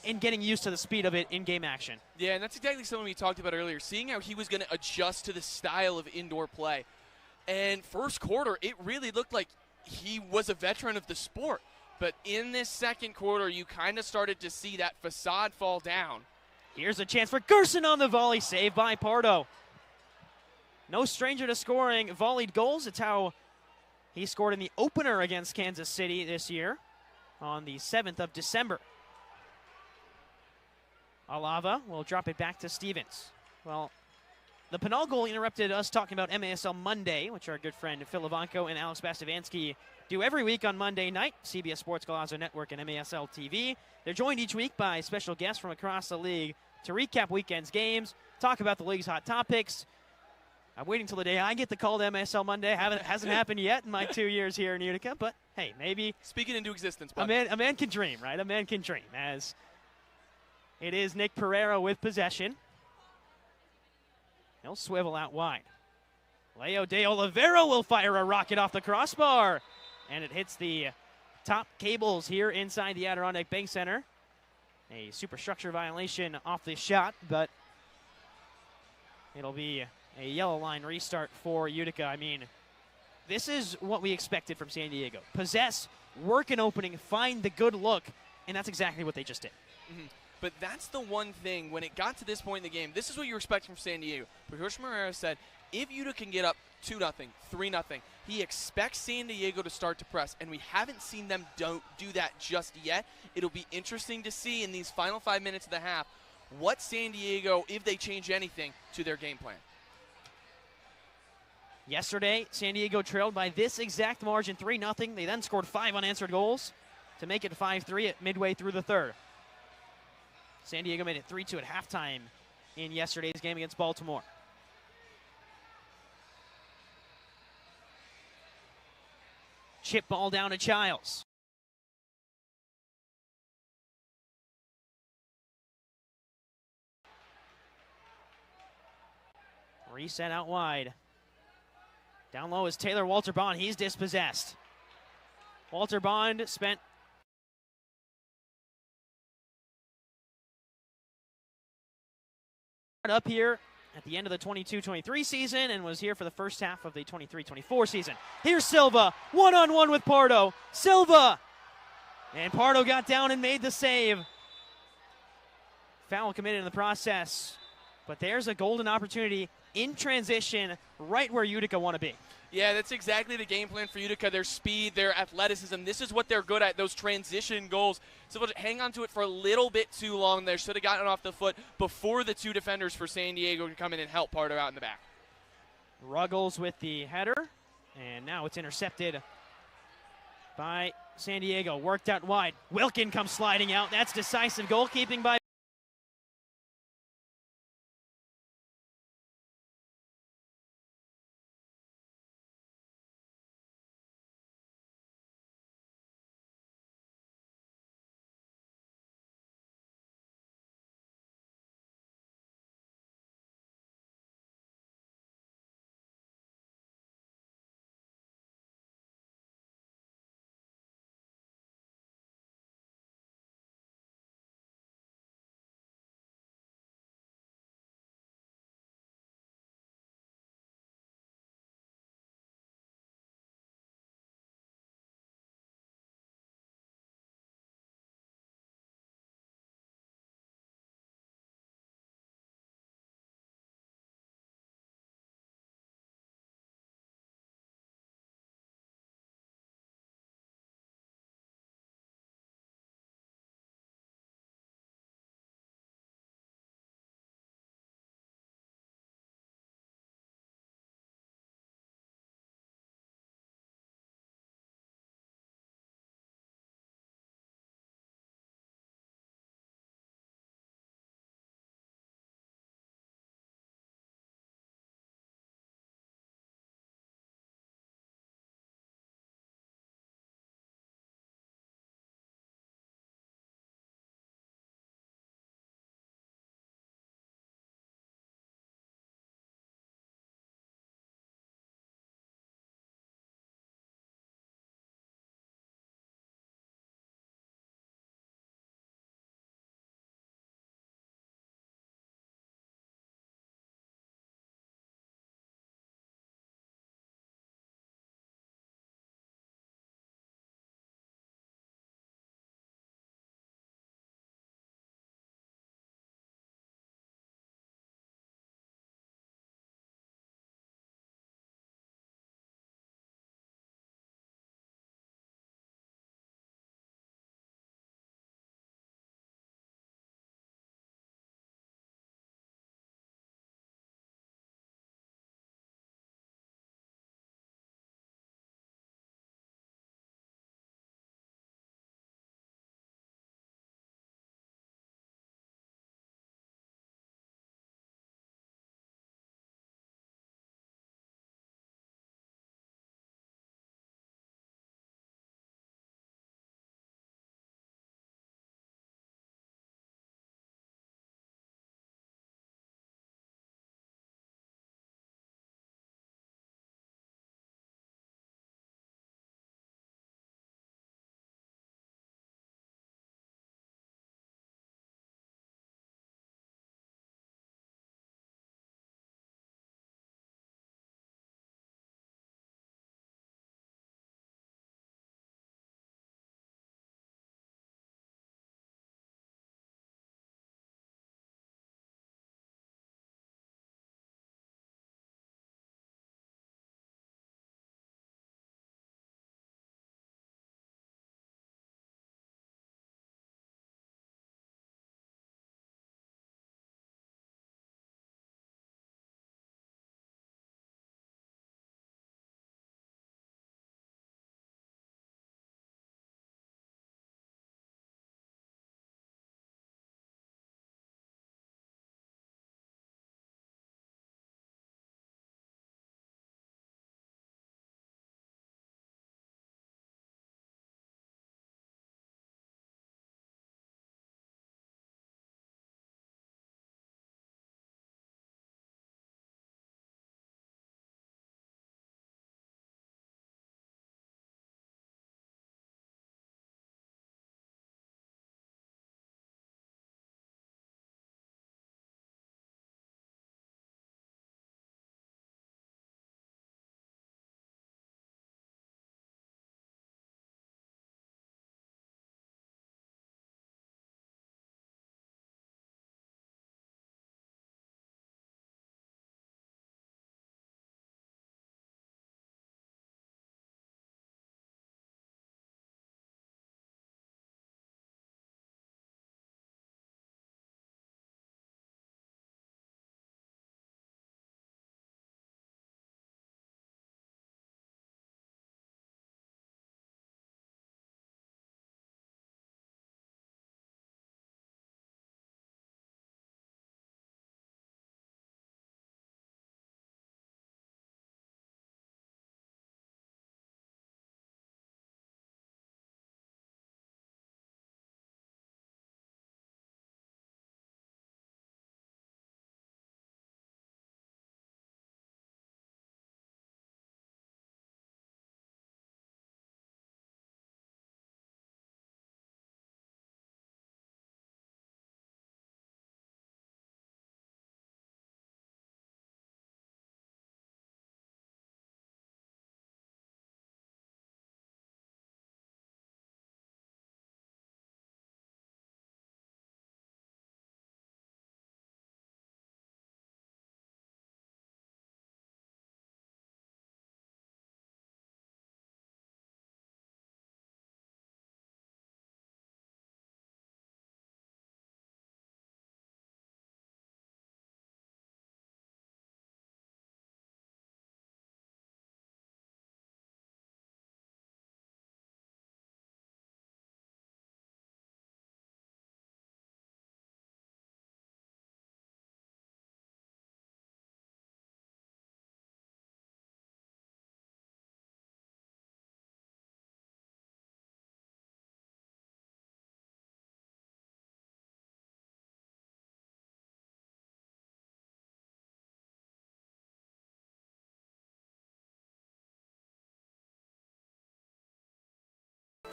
in getting used to the speed of it in game action. Yeah, and that's exactly something we talked about earlier, seeing how he was going to adjust to the style of indoor play. And first quarter, it really looked like he was a veteran of the sport. But in this second quarter, you kind of started to see that facade fall down. Here's a chance for Gerson on the volley, saved by Pardo. No stranger to scoring volleyed goals. It's how he scored in the opener against Kansas City this year on the 7th of December. Alava will drop it back to Stevens. Well, the Pinal goal interrupted us talking about MASL Monday, which our good friend Phil Ivanko and Alex Bastavansky do every week on Monday night, CBS Sports Golazo Network and MASL TV. They're joined each week by special guests from across the league to recap weekend's games, talk about the league's hot topics. I'm waiting till the day I get the call to MASL Monday. Hasn't happened yet in my 2 years here in Utica, but hey, maybe. Speaking into existence, a man can dream, right? A man can dream, as it is Nick Pereira with possession. He'll swivel out wide. Leo de Oliveira will fire a rocket off the crossbar, and it hits the top cables here inside the Adirondack Bank Center. A superstructure violation off the shot, but it'll be a yellow line restart for Utica. I mean, this is what we expected from San Diego. Possess, work an opening, find the good look, and that's exactly what they just did. Mm-hmm. But that's the one thing, when it got to this point in the game, this is what you expect from San Diego. But Hirsch Morera said, if Utica can get up 2-0, 3-0, he expects San Diego to start to press, and we haven't seen them do that just yet. It'll be interesting to see in these final 5 minutes of the half what San Diego, if they change anything, to their game plan. Yesterday, San Diego trailed by this exact margin, 3-0. They then scored 5 unanswered goals to make it 5-3 at midway through the third. San Diego made it 3-2 at halftime in yesterday's game against Baltimore. Chip ball down to Childs. Reset out wide. Down low is Taylor Walter Bond. He's dispossessed. Walter Bond spent up here at the end of the 22-23 season and was here for the first half of the 23-24 season. Here's Silva, one-on-one with Pardo. Silva! And Pardo got down and made the save. Foul committed in the process. But there's a golden opportunity in transition right where Utica want to be. Yeah, that's exactly the game plan for Utica. Their speed, their athleticism. This is what they're good at, those transition goals. So they'll hang on to it for a little bit too long there. Should have gotten off the foot before the two defenders for San Diego could come in and help Pardo out in the back. Ruggles with the header, and now it's intercepted by San Diego. Worked out wide. Wilkin comes sliding out. That's decisive goalkeeping by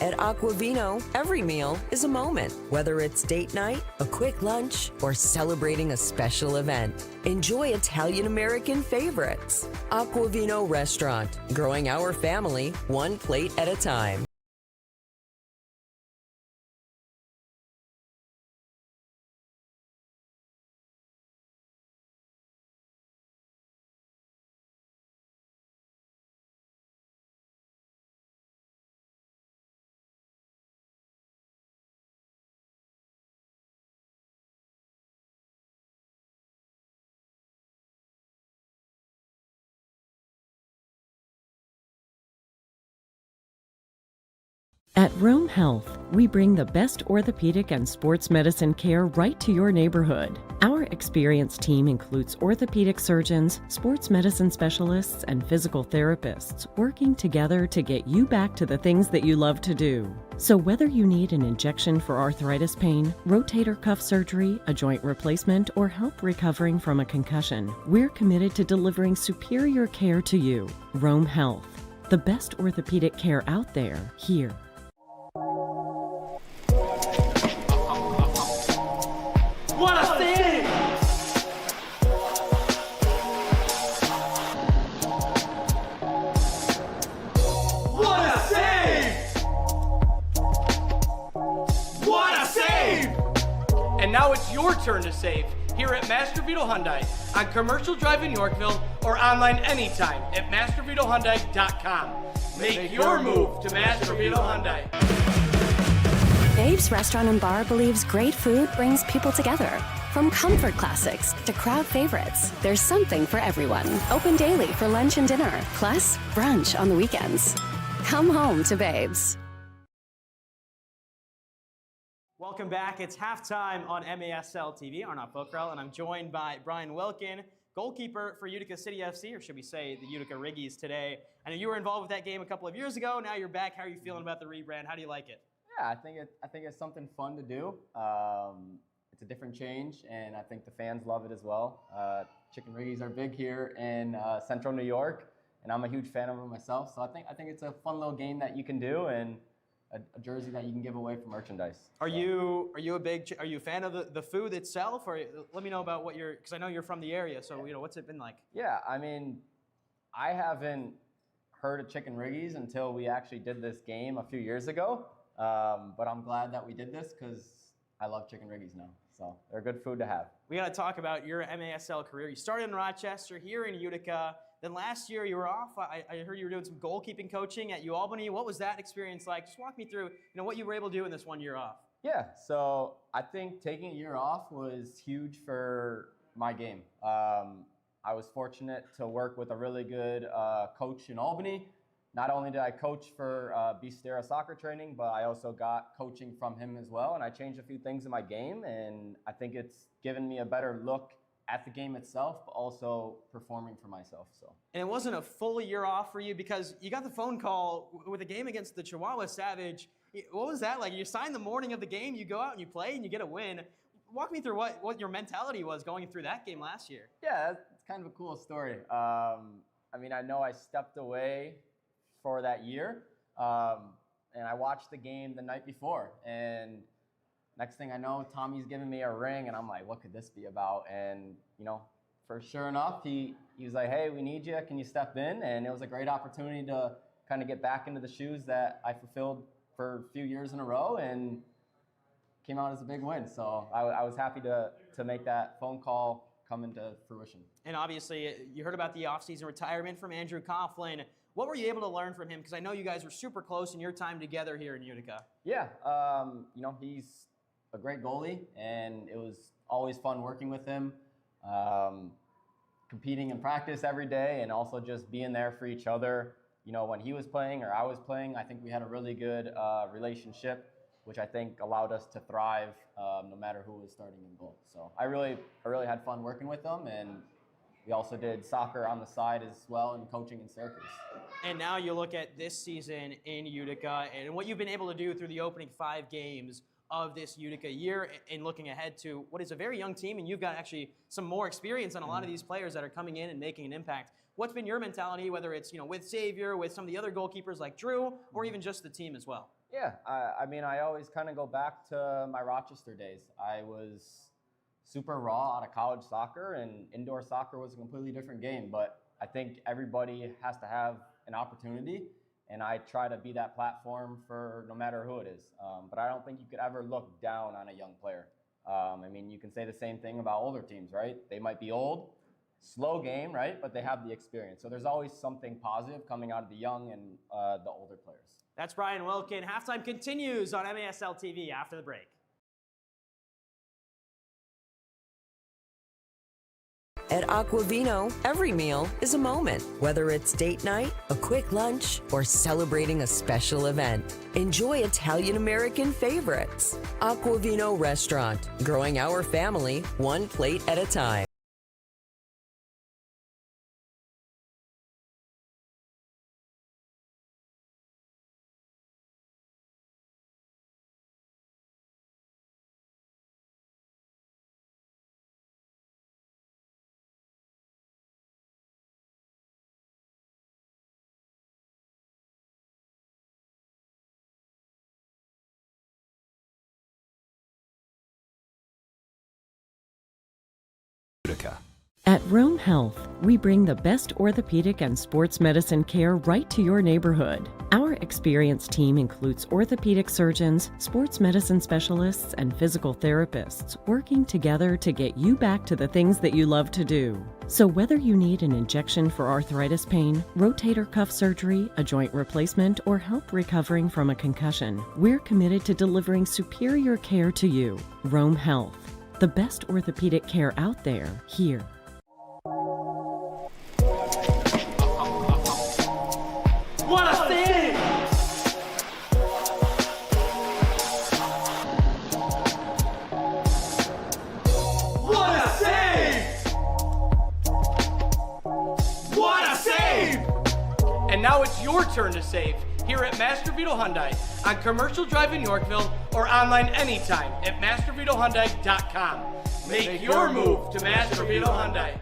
At Aquavino, every meal is a moment, whether it's date night, a quick lunch, or celebrating a special event. Enjoy Italian-American favorites. Aquavino Restaurant, growing our family one plate at a time. At Rome Health, we bring the best orthopedic and sports medicine care right to your neighborhood. Our experienced team includes orthopedic surgeons, sports medicine specialists, and physical therapists working together to get you back to the things that you love to do. So whether you need an injection for arthritis pain, rotator cuff surgery, a joint replacement, or help recovering from a concussion, we're committed to delivering superior care to you. Rome Health, the best orthopedic care out there, here. What a save! What a save! What a save! And now it's your turn to save here at Master Vito Hyundai on Commercial Drive in Yorkville or online anytime at mastervitohyundai.com. Make your move to Master Vito Hyundai. Babe's Restaurant and Bar believes great food brings people together. From comfort classics to crowd favorites, there's something for everyone. Open daily for lunch and dinner, plus brunch on the weekends. Come home to Babe's. Welcome back. It's halftime on MASL TV. Arnaud Fokrell, and I'm joined by Brian Wilkin, goalkeeper for Utica City FC, or should we say the Utica Riggies today. I know you were involved with that game a couple of years ago. Now you're back. How are you feeling about the rebrand? How do you like it? Yeah, I think it's something fun to do. It's a different change, and I think the fans love it as well. Chicken Riggies are big here in Central New York, and I'm a huge fan of them myself. So I think it's a fun little game that you can do, and a jersey that you can give away for merchandise. Are you a fan of the food itself, or let me know about what because I know you're from the area. So what's it been like? Yeah, I mean, I haven't heard of Chicken Riggies until we actually did this game a few years ago. But I'm glad that we did this because I love Chicken Riggies now. So they're good food to have. We got to talk about your MASL career. You started in Rochester, here in Utica. Then last year you were off. I heard you were doing some goalkeeping coaching at UAlbany. What was that experience like? Just walk me through what you were able to do in this 1 year off. Yeah, so I think taking a year off was huge for my game. I was fortunate to work with a really good coach in Albany. Not only did I coach for Beastera soccer training, but I also got coaching from him as well, and I changed a few things in my game, and I think it's given me a better look at the game itself, but also performing for myself. So. And it wasn't a full year off for you because you got the phone call with a game against the Chihuahua Savage. What was that like? You signed the morning of the game, you go out and you play, and you get a win. Walk me through what your mentality was going through that game last year. Yeah, it's kind of a cool story. I mean, I know I stepped away for that year, and I watched the game the night before, and next thing I know, Tommy's giving me a ring, and I'm like, what could this be about? And for sure enough, he was like, hey, we need you, can you step in? And it was a great opportunity to kind of get back into the shoes that I fulfilled for a few years in a row, and came out as a big win. So I was happy to make that phone call come into fruition. And obviously, you heard about the offseason retirement from Andrew Coughlin. What were you able to learn from him? Because I know you guys were super close in your time together here in Utica. Yeah, he's a great goalie, and it was always fun working with him, competing in practice every day, and also just being there for each other. When he was playing or I was playing, I think we had a really good relationship, which I think allowed us to thrive no matter who was starting in goal. So I really had fun working with him, and we also did soccer on the side as well, and coaching in Syracuse. And now you look at this season in Utica and what you've been able to do through the opening 5 games of this Utica year, and looking ahead to what is a very young team, and you've got actually some more experience on a lot of these players that are coming in and making an impact. What's been your mentality, whether it's with Xavier, with some of the other goalkeepers like Drew, or even just the team as well? Yeah, I mean, I always kind of go back to my Rochester days. I was super raw out of college soccer, and indoor soccer was a completely different game. But I think everybody has to have an opportunity, and I try to be that platform for no matter who it is. But I don't think you could ever look down on a young player. I mean, you can say the same thing about older teams, right? They might be old, slow game, right? But they have the experience. So there's always something positive coming out of the young and the older players. That's Brian Wilkin. Halftime continues on MASL TV after the break. At Aquavino, every meal is a moment. Whether it's date night, a quick lunch, or celebrating a special event, enjoy Italian-American favorites. Aquavino Restaurant, growing our family one plate at a time. Utica. At Rome Health, we bring the best orthopedic and sports medicine care right to your neighborhood. Our experienced team includes orthopedic surgeons, sports medicine specialists, and physical therapists working together to get you back to the things that you love to do. So whether you need an injection for arthritis pain, rotator cuff surgery, a joint replacement, or help recovering from a concussion, we're committed to delivering superior care to you. Rome Health, the best orthopedic care out there, here. What a save! What a save! What a save! And now it's your turn to save here at Master Vito Hyundai on Commercial Drive in Yorkville or online anytime at mastervitohyundai.com. Make your move to Master Vito Hyundai.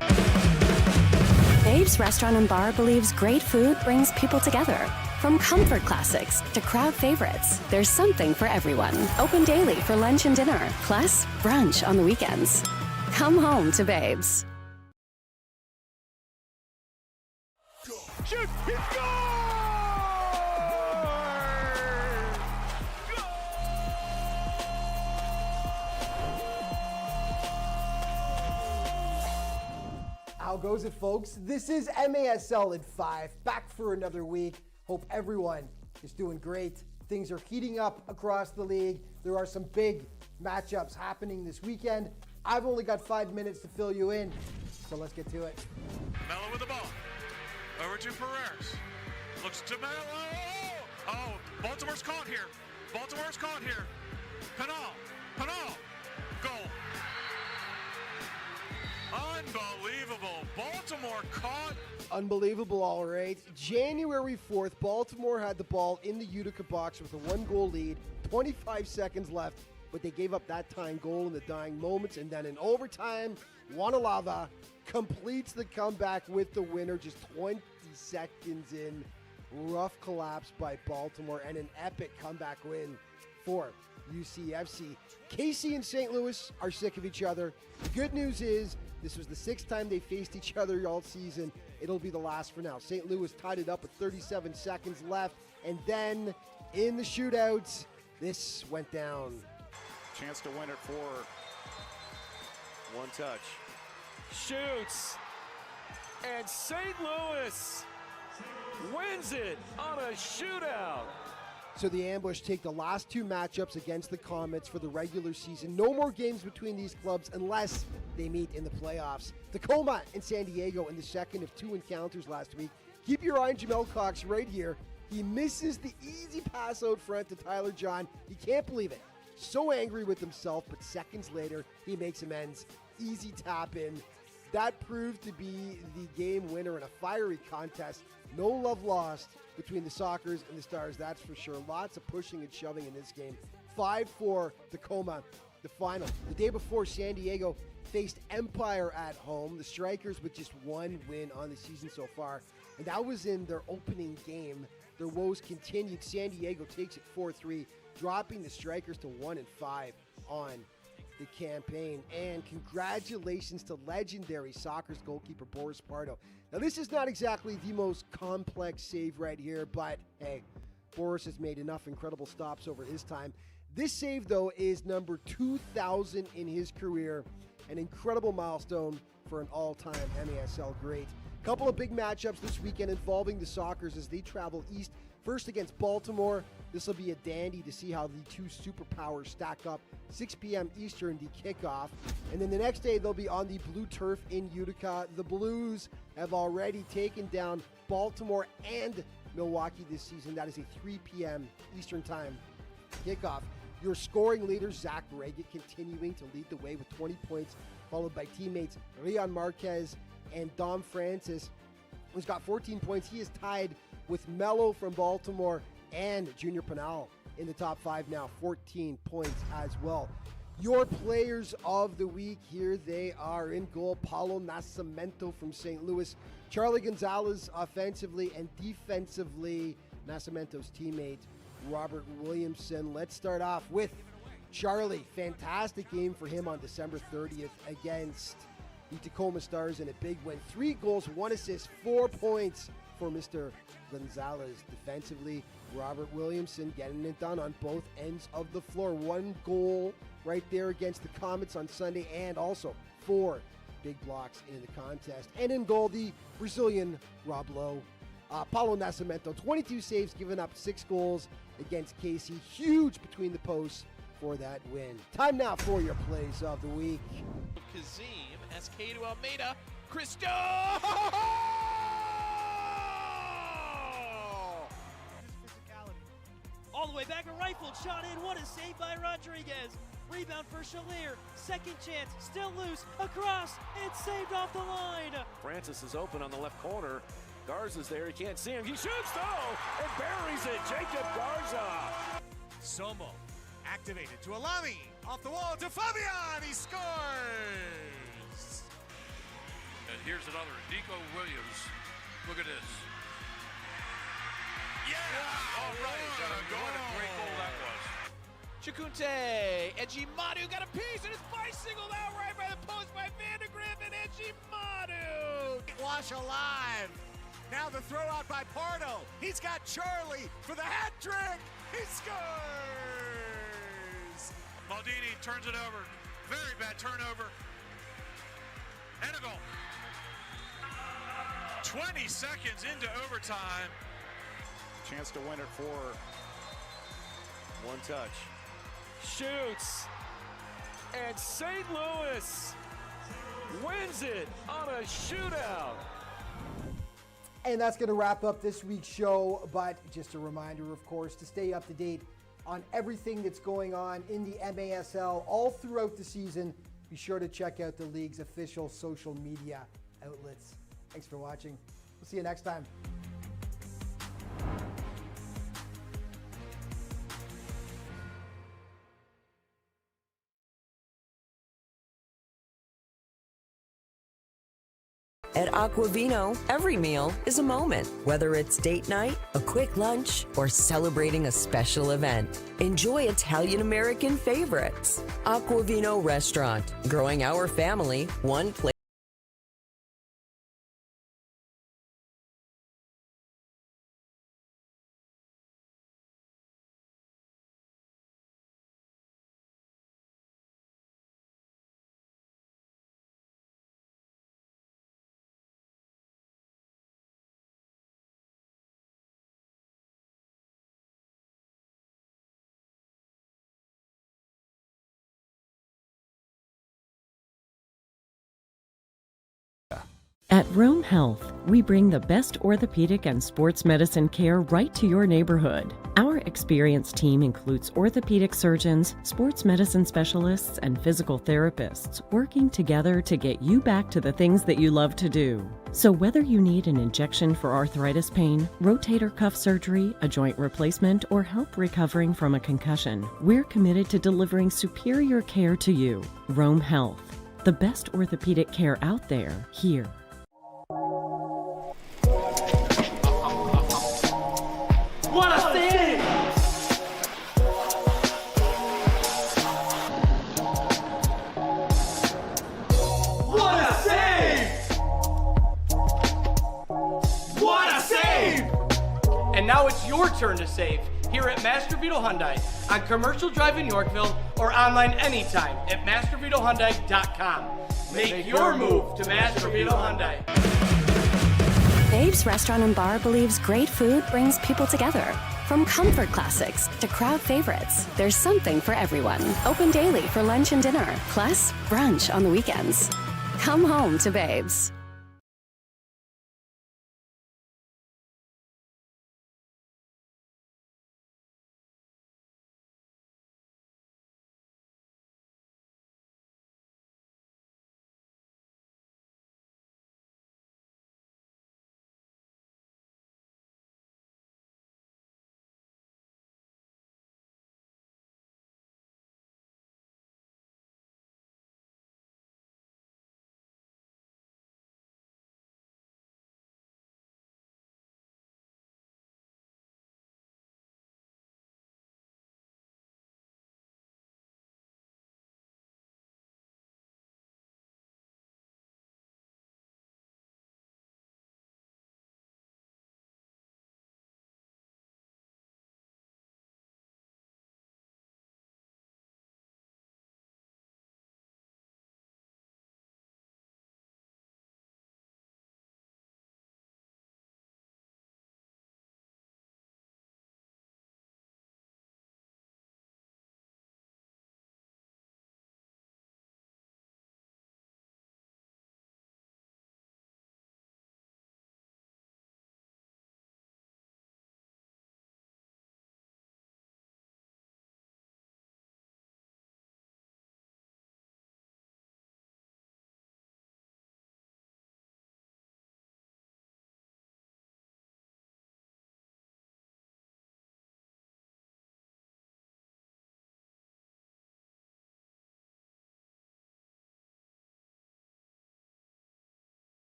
Babe's Restaurant and Bar believes great food brings people together. From comfort classics to crowd favorites, there's something for everyone. Open daily for lunch and dinner, plus brunch on the weekends. Come home to Babe's. Shoot! He scores! How goes it, folks? This is MASL at 5, back for another week. Hope everyone is doing great. Things are heating up across the league. There are some big matchups happening this weekend. I've only got 5 minutes to fill you in, so let's get to it. Mello with the ball. Over to Perez. Looks to Mello. Oh, Baltimore's caught here. Baltimore's caught here. Penal. Goal. Unbelievable. Baltimore caught. Unbelievable, all right. January 4th, Baltimore had the ball in the Utica box with a 1-goal lead, 25 seconds left, but they gave up that tying goal in the dying moments, and then in overtime, Wanalava completes the comeback with the winner just 20 seconds in. Rough collapse by Baltimore and an epic comeback win for UCFC. Casey and St. Louis are sick of each other. The good news is this was the 6th time they faced each other all season. It'll be the last for now. St. Louis tied it up with 37 seconds left, and then in the shootouts, this went down. Chance to win it for one touch. Shoots, and St. Louis wins it on a shootout. So the Ambush take the last 2 matchups against the Comets for the regular season. No more games between these clubs unless they meet in the playoffs. Tacoma and San Diego in the second of 2 encounters last week. Keep your eye on Jamel Cox right here. He misses the easy pass out front to Tyler John. He can't believe it. So angry with himself, but seconds later, he makes amends. Easy tap in. That proved to be the game winner in a fiery contest. No love lost between the Sockers and the Stars, that's for sure. Lots of pushing and shoving in this game. 5-4 Tacoma, the final. The day before, San Diego faced Empire at home. The Strikers with just 1 win on the season so far. And that was in their opening game. their woes continued. San Diego takes it 4-3, dropping the Strikers to 1-5 on the campaign. And congratulations to legendary Sockers goalkeeper Boris Pardo. Now, this is not exactly the most complex save right here, but hey, Boris has made enough incredible stops over his time. This save, though, is number 2,000 in his career, an incredible milestone for an all-time MASL great. Couple of big matchups this weekend involving the Sockers as they travel east. First against Baltimore. This will be a dandy to see how the two superpowers stack up. 6 p.m. Eastern, the kickoff. And then the next day, they'll be on the blue turf in Utica. The Blues have already taken down Baltimore and Milwaukee this season. That is a 3 p.m. Eastern time kickoff. Your scoring leader, Zach Reggett, continuing to lead the way with 20 points, followed by teammates Rian Marquez and Dom Francis, who's got 14 points. He is tied with Mello from Baltimore and Junior Pinal in the top 5 now, 14 points as well. Your players of the week, here they are. In goal, Paulo Nascimento from St. Louis. Charlie Gonzalez offensively, and defensively, Nascimento's teammate, Robert Williamson. Let's start off with Charlie. Fantastic game for him on December 30th against the Tacoma Stars in a big win. 3 goals, 1 assist, 4 points for Mr. Gonzalez. Defensively, Robert Williamson getting it done on both ends of the floor. 1 goal right there against the Comets on Sunday, and also 4 big blocks in the contest. And in goal, the Brazilian Rob Lowe. Paulo Nascimento, 22 saves, giving up 6 goals against KC. Huge between the posts for that win. Time now for your plays of the week. Kazim, SK to Almeida, Cristo! All the way back, a rifled shot in. What a save by Rodriguez. Rebound for Shalier. Second chance, still loose, across, and saved off the line. Francis is open on the left corner. Garza's there, he can't see him. He shoots though, and buries it. Jacob Garza. Somo activated to Alami. Off the wall to Fabian. He scores. And here's another. Nico Williams. Look at this. Yeah! All right. What a great goal that was. Chikunte, Ejimadu got a piece, and it's bicycled out right by the post by Vandegrift, and Ejimadu. Wash alive. Now the throw out by Pardo. He's got Charlie for the hat trick. He scores. Maldini turns it over. Very bad turnover. And a goal. 20 seconds into overtime. Chance to win it for 1 touch. Shoots. And St. Louis wins it on a shootout. And that's going to wrap up this week's show. But just a reminder, of course, to stay up to date on everything that's going on in the MASL all throughout the season, be sure to check out the league's official social media outlets. Thanks for watching. We'll see you next time. At Aquavino, every meal is a moment. Whether it's date night, a quick lunch, or celebrating a special event, enjoy Italian-American favorites. Aquavino Restaurant, growing our family one plate. At Rome Health, we bring the best orthopedic and sports medicine care right to your neighborhood. Our experienced team includes orthopedic surgeons, sports medicine specialists, and physical therapists working together to get you back to the things that you love to do. So whether you need an injection for arthritis pain, rotator cuff surgery, a joint replacement, or help recovering from a concussion, we're committed to delivering superior care to you. Rome Health, the best orthopedic care out there, here. What a save! What a save! What a save! And now it's your turn to save here at Master Vito Hyundai on Commercial Drive in Yorkville or online anytime at mastervitohyundai.com. Make your move to Master Vito Hyundai. Babe's Restaurant and Bar believes great food brings people together. From comfort classics to crowd favorites, there's something for everyone. Open daily for lunch and dinner, plus brunch on the weekends. Come home to Babe's.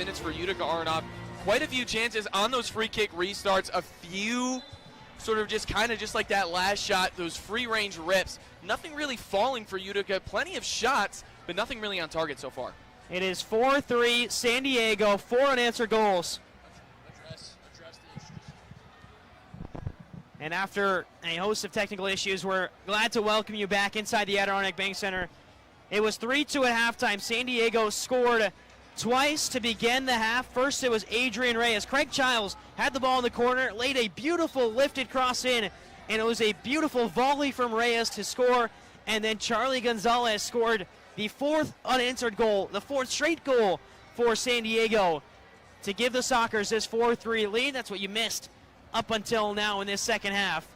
minutes for Utica Arnott. Quite a few chances on those free kick restarts, a few sort of just kind of just like that last shot, those free range rips. Nothing really falling for Utica. Plenty of shots, but nothing really on target so far. It is 4-3 San Diego, 4 unanswered goals. And after a host of technical issues, we're glad to welcome you back inside the Adirondack Bank Center. It was 3-2 at halftime. San Diego scored twice to begin the half. First, it was Adrian Reyes. Craig Childs had the ball in the corner, laid a beautiful lifted cross in, and it was a beautiful volley from Reyes to score. And then Charlie Gonzalez scored the 4th unanswered goal, the 4th straight goal for San Diego to give the Sockers this 4-3 lead. That's what you missed up until now in this second half.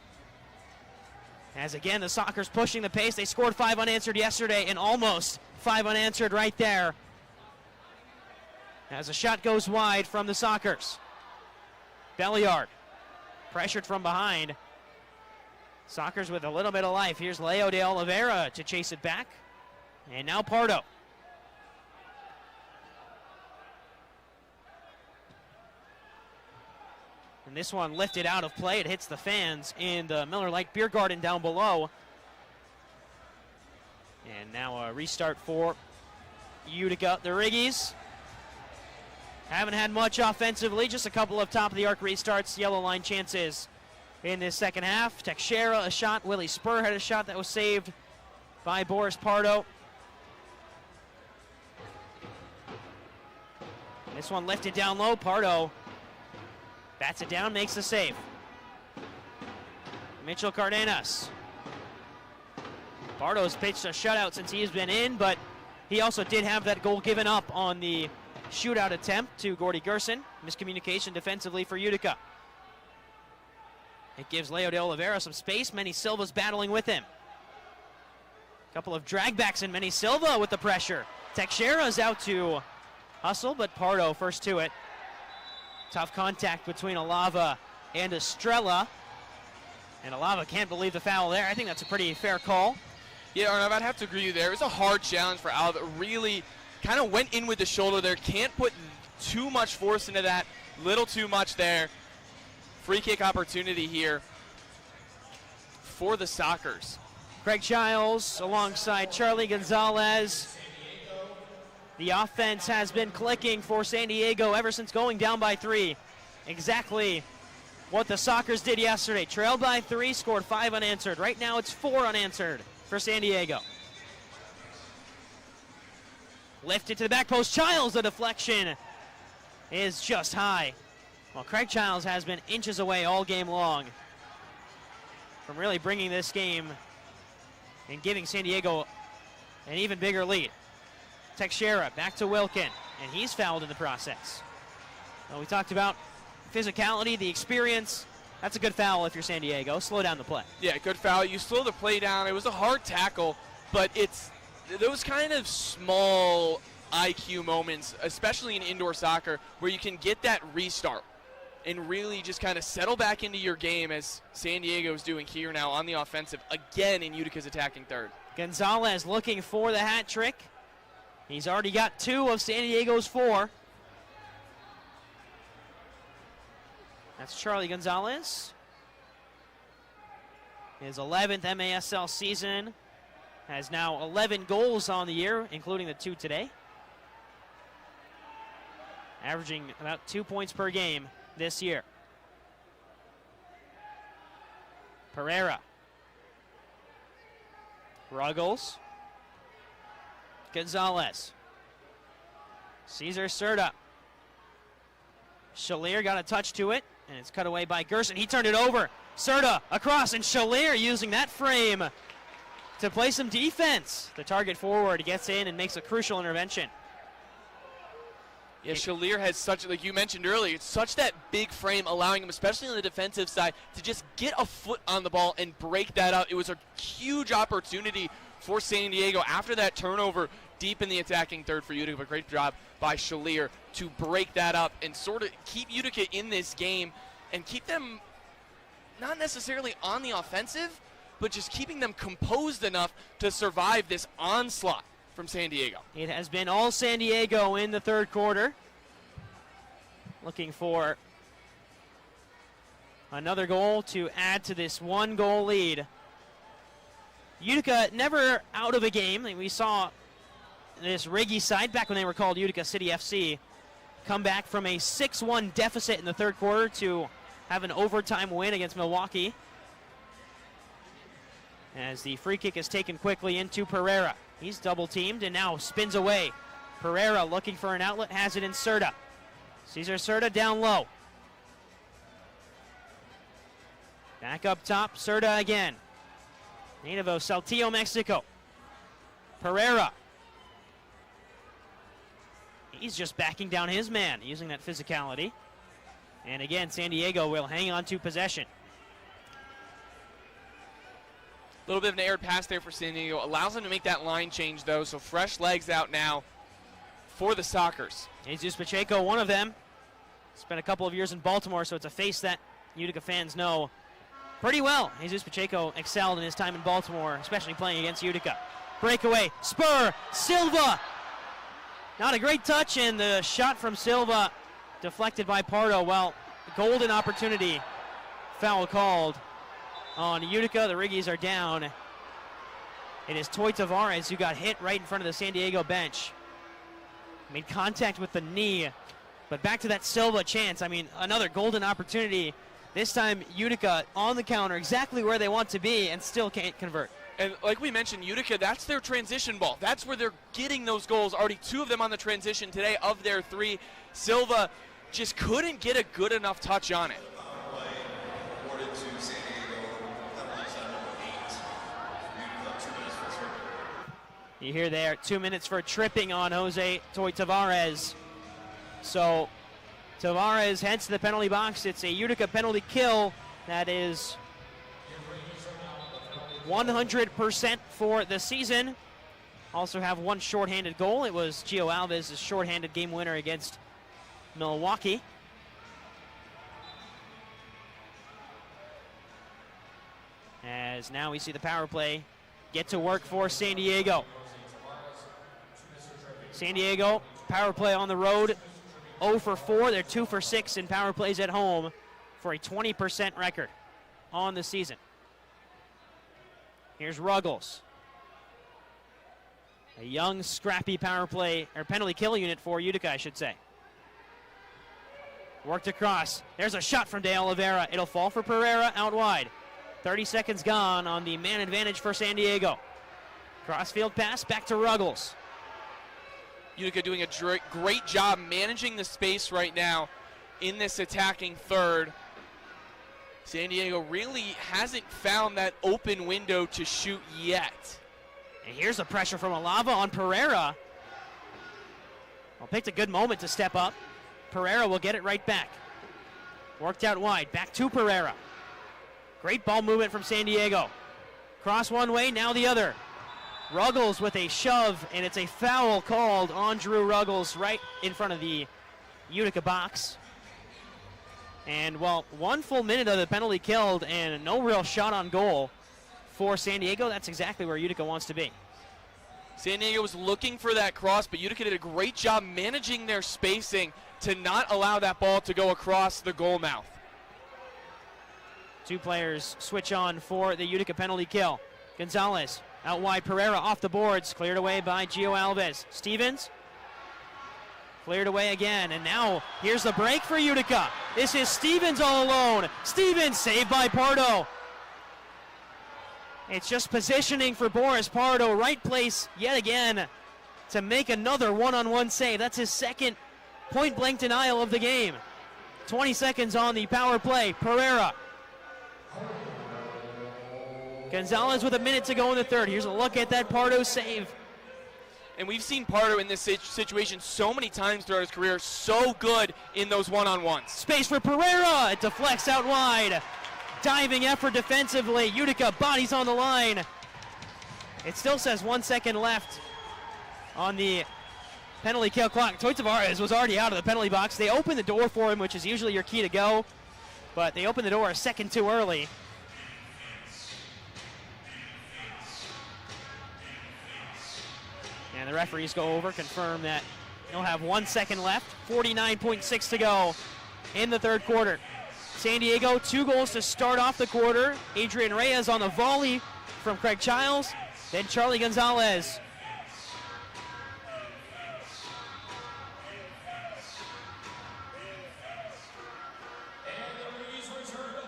As again, the Sockers pushing the pace. They scored 5 unanswered yesterday and almost 5 unanswered right there. As a shot goes wide from the Sockers. Belliard pressured from behind. Sockers with a little bit of life. Here's Leo de Oliveira to chase it back. And now Pardo. And this one lifted out of play. It hits the fans in the Miller Lite Beer Garden down below. And now a restart for Utica. The Riggies haven't had much offensively, just a couple of top-of-the-arc restarts. Yellow line chances in this second half. Teixeira a shot. Willie Spur had a shot that was saved by Boris Pardo. This one lifted down low. Pardo bats it down, makes the save. Mitchell Cardenas. Pardo's pitched a shutout since he's been in, but he also did have that goal given up on the shootout attempt to Gordy Gerson. Miscommunication defensively for Utica. It gives Leo de Oliveira some space. Manny Silva's battling with him. A couple of dragbacks in Manny Silva with the pressure. Teixeira's out to hustle, but Pardo first to it. Tough contact between Alava and Estrella. And Alava can't believe the foul there. I think that's a pretty fair call. Yeah, Arnav, I'd have to agree with you there. It was a hard challenge for Alava. Really kind of went in with the shoulder there. Can't put too much force into that. Little too much there. Free kick opportunity here for the Sockers. Craig Childs alongside Charlie Gonzalez. The offense has been clicking for San Diego ever since going down by 3. Exactly what the Sockers did yesterday. Trailed by 3, scored 5 unanswered. Right now it's 4 unanswered for San Diego. Lifted to the back post. Childs, the deflection is just high. Well, Craig Childs has been inches away all game long from really bringing this game and giving San Diego an even bigger lead. Teixeira back to Wilkin, and he's fouled in the process. Well, we talked about physicality, the experience. That's a good foul if you're San Diego. Slow down the play. Yeah, good foul. You slow the play down. It was a hard tackle, but it's those kind of small IQ moments, especially in indoor soccer, where you can get that restart and really just kind of settle back into your game, as San Diego is doing here now on the offensive, again in Utica's attacking third. Gonzalez looking for the hat trick. He's already got 2 of San Diego's 4. That's Charlie Gonzalez. His 11th MASL season. Has now 11 goals on the year, including the 2 today. Averaging about 2 points per game this year. Pereira. Ruggles. Gonzalez. Cesar Serta. Shalier got a touch to it, and it's cut away by Gerson. He turned it over. Serta across, and Shalier using that frame to play some defense. The target forward gets in and makes a crucial intervention. Yeah, Shalier has such, like you mentioned earlier, it's such that big frame, allowing him, especially on the defensive side, to just get a foot on the ball and break that up. It was a huge opportunity for San Diego after that turnover deep in the attacking third for Utica. But great job by Shalier to break that up and sort of keep Utica in this game and keep them not necessarily on the offensive, but just keeping them composed enough to survive this onslaught from San Diego. It has been all San Diego in the third quarter. looking for another goal to add to this 1-goal lead. Utica never out of a game. We saw this Riggy side, back when they were called Utica City FC, come back from a 6-1 deficit in the third quarter to have an overtime win against Milwaukee. As the free kick is taken quickly into Pereira. He's double teamed and now spins away. Pereira looking for an outlet, has it in Serta. Cesar Serta down low. Back up top, Serta again. Native of Saltillo, Mexico. Pereira. He's just backing down his man, using that physicality. And again, San Diego will hang on to possession. A little bit of an aired pass there for San Diego. Allows them to make that line change, though, so fresh legs out now for the Sockers. Jesus Pacheco, one of them. Spent a couple of years in Baltimore, so it's a face that Utica fans know pretty well. Jesus Pacheco excelled in his time in Baltimore, especially playing against Utica. Breakaway, spur, Silva. Not a great touch, and the shot from Silva deflected by Pardo. Well, golden opportunity. Foul called on Utica. The Riggies are down. It is Toy Tavares who got hit right in front of the San Diego bench. Made contact with the knee, but back to that Silva chance. I mean, another golden opportunity. This time, Utica on the counter, exactly where they want to be, and still can't convert. And like we mentioned, Utica, that's their transition ball. That's where they're getting those goals. Already 2 of them on the transition today of their 3. Silva just couldn't get a good enough touch on it. You hear there, 2 minutes for tripping on Jose Toy Tavares. So Tavares heads to the penalty box. It's a Utica penalty kill. That is 100% for the season. Also have 1 shorthanded goal. It was Gio Alves' shorthanded game winner against Milwaukee. As now we see the power play get to work for San Diego. San Diego, power play on the road, 0 for 4. They're 2 for 6 in power plays at home for a 20% record on the season. Here's Ruggles. A young, scrappy power play, or penalty kill unit for Utica, I should say. Worked across. There's a shot from De Oliveira. It'll fall for Pereira out wide. 30 seconds gone on the man advantage for San Diego. Crossfield pass back to Ruggles. Utica doing a great job managing the space right now in this attacking third. San Diego really hasn't found that open window to shoot yet. And here's the pressure from Alava on Pereira. Well, picked a good moment to step up. Pereira will get it right back. Worked out wide, back to Pereira. Great ball movement from San Diego. Cross one way, now the other. Ruggles with a shove, and it's a foul called on Drew Ruggles right in front of the Utica box. And, well, 1 full minute of the penalty killed and no real shot on goal for San Diego. That's exactly where Utica wants to be. San Diego was looking for that cross, but Utica did a great job managing their spacing to not allow that ball to go across the goal mouth. 2 players switch on for the Utica penalty kill. Gonzalez out wide, Pereira off the boards, cleared away by Gio Alves. Stevens cleared away again, and now here's the break for Utica. This is Stevens all alone. Stevens saved by Pardo. It's just positioning for Boris Pardo. Right place yet again to make another one-on-one save. That's his second point-blank denial of the game. 20 seconds on the power play. Pereira. Gonzalez with a minute to go in the third. Here's a look at that Pardo save. And we've seen Pardo in this situation so many times throughout his career, so good in those one-on-ones. Space for Pereira. It deflects out wide. Diving effort defensively. Utica bodies on the line. It still says 1 second left on the penalty kill clock. Toy Tavares was already out of the penalty box. They opened the door for him, which is usually your key to go, but they opened the door a second too early. And the referees go over, confirm that he'll have 1 second left. 49.6 to go in the third quarter. San Diego, 2 goals to start off the quarter. Adrian Reyes on the volley from Craig Childs. Then Charlie Gonzalez.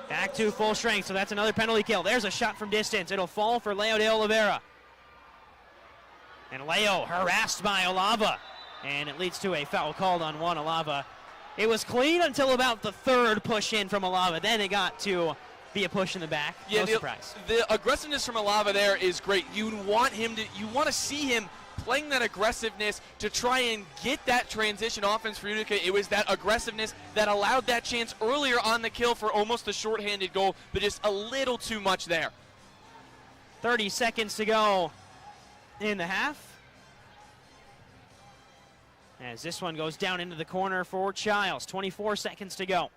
Back to full strength, so that's another penalty kill. There's a shot from distance. It'll fall for Leo de Oliveira. And Leo harassed by Olava. And it leads to a foul called on Juan Olava. It was clean until about the third push in from Olava. Then it got to be a push in the back. Yeah, no surprise. The aggressiveness from Olava there is great. You want to see him playing that aggressiveness to try and get that transition offense for Utica. It was that aggressiveness that allowed that chance earlier on the kill for almost a shorthanded goal, but just a little too much there. 30 seconds to go in the half. As this one goes down into the corner for Childs. 24 seconds to go.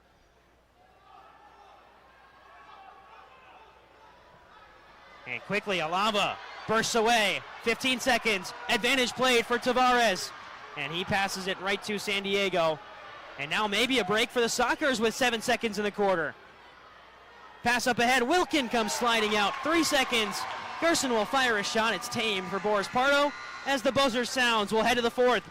And quickly, Olava bursts away. 15 seconds. Advantage played for Tavares. And he passes it right to San Diego. And now maybe a break for the Sockers with 7 seconds in the quarter. Pass up ahead. Wilkin comes sliding out. 3 seconds. Gerson will fire a shot. It's tame for Boris Pardo. As the buzzer sounds, we'll head to the fourth.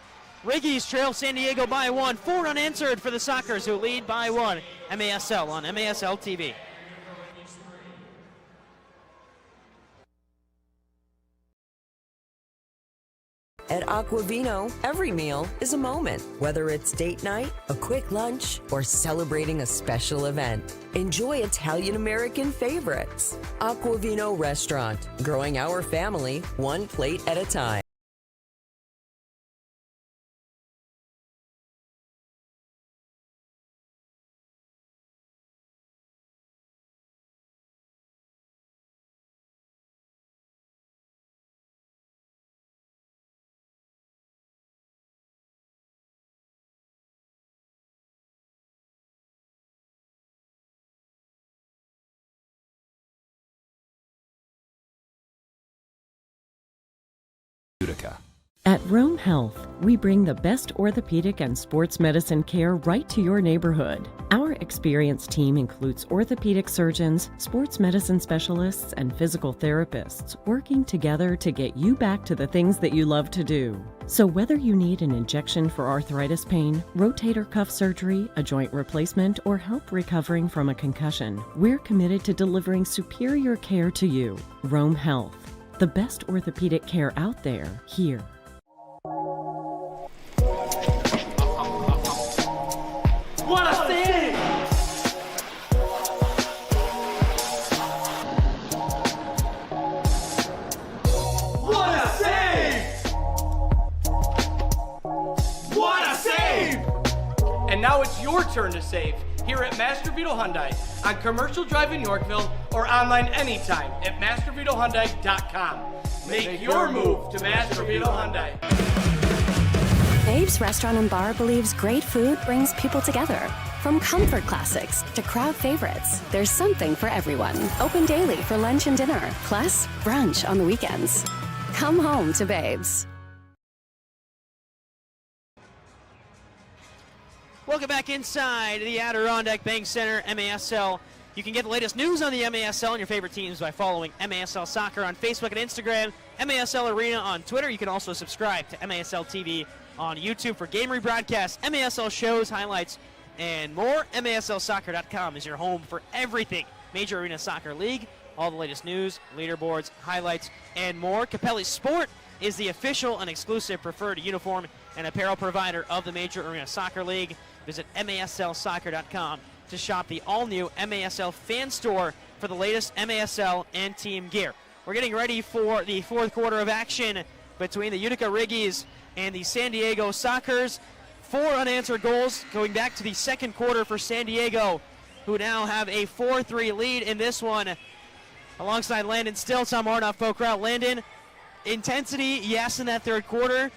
Riggies trail San Diego by 1. 4 unanswered for the Sockers, who lead by 1. MASL on MASL TV. At Aquavino, every meal is a moment. Whether it's date night, a quick lunch, or celebrating a special event. Enjoy Italian-American favorites. Aquavino Restaurant, growing our family one plate at a time. Utica. At Rome Health, we bring the best orthopedic and sports medicine care right to your neighborhood. Our experienced team includes orthopedic surgeons, sports medicine specialists, and physical therapists working together to get you back to the things that you love to do. So whether you need an injection for arthritis pain, rotator cuff surgery, a joint replacement, or help recovering from a concussion, we're committed to delivering superior care to you. Rome Health, the best orthopedic care out there, here. What a save! What a save! What a save! And now it's your turn to save here at Master Vito Hyundai on Commercial Drive in Yorkville or online anytime at mastervitohyundai.com. Make your move to Master Vito Hyundai. Babe's Restaurant and Bar believes great food brings people together. From comfort classics to crowd favorites, there's something for everyone. Open daily for lunch and dinner, plus brunch on the weekends. Come home to Babe's. Welcome back inside the Adirondack Bank Center, MASL. You can get the latest news on the MASL and your favorite teams by following MASL Soccer on Facebook and Instagram, MASL Arena on Twitter. You can also subscribe to MASL TV on YouTube for game rebroadcasts, MASL shows, highlights, and more. MASLsoccer.com is your home for everything Major Arena Soccer League. All the latest news, leaderboards, highlights, and more. Capelli Sport is the official and exclusive preferred uniform and apparel provider of the Major Arena Soccer League. Visit MASLsoccer.com to shop the all-new MASL fan store for the latest MASL and team gear. We're getting ready for the fourth quarter of action between the Utica Riggies and the San Diego Sockers. 4 unanswered goals going back to the second quarter for San Diego, who now have a 4-3 lead in this one. Alongside Landon Still, Tom Arnoff, Pokraut. Landon, intensity, yes, in that third quarter.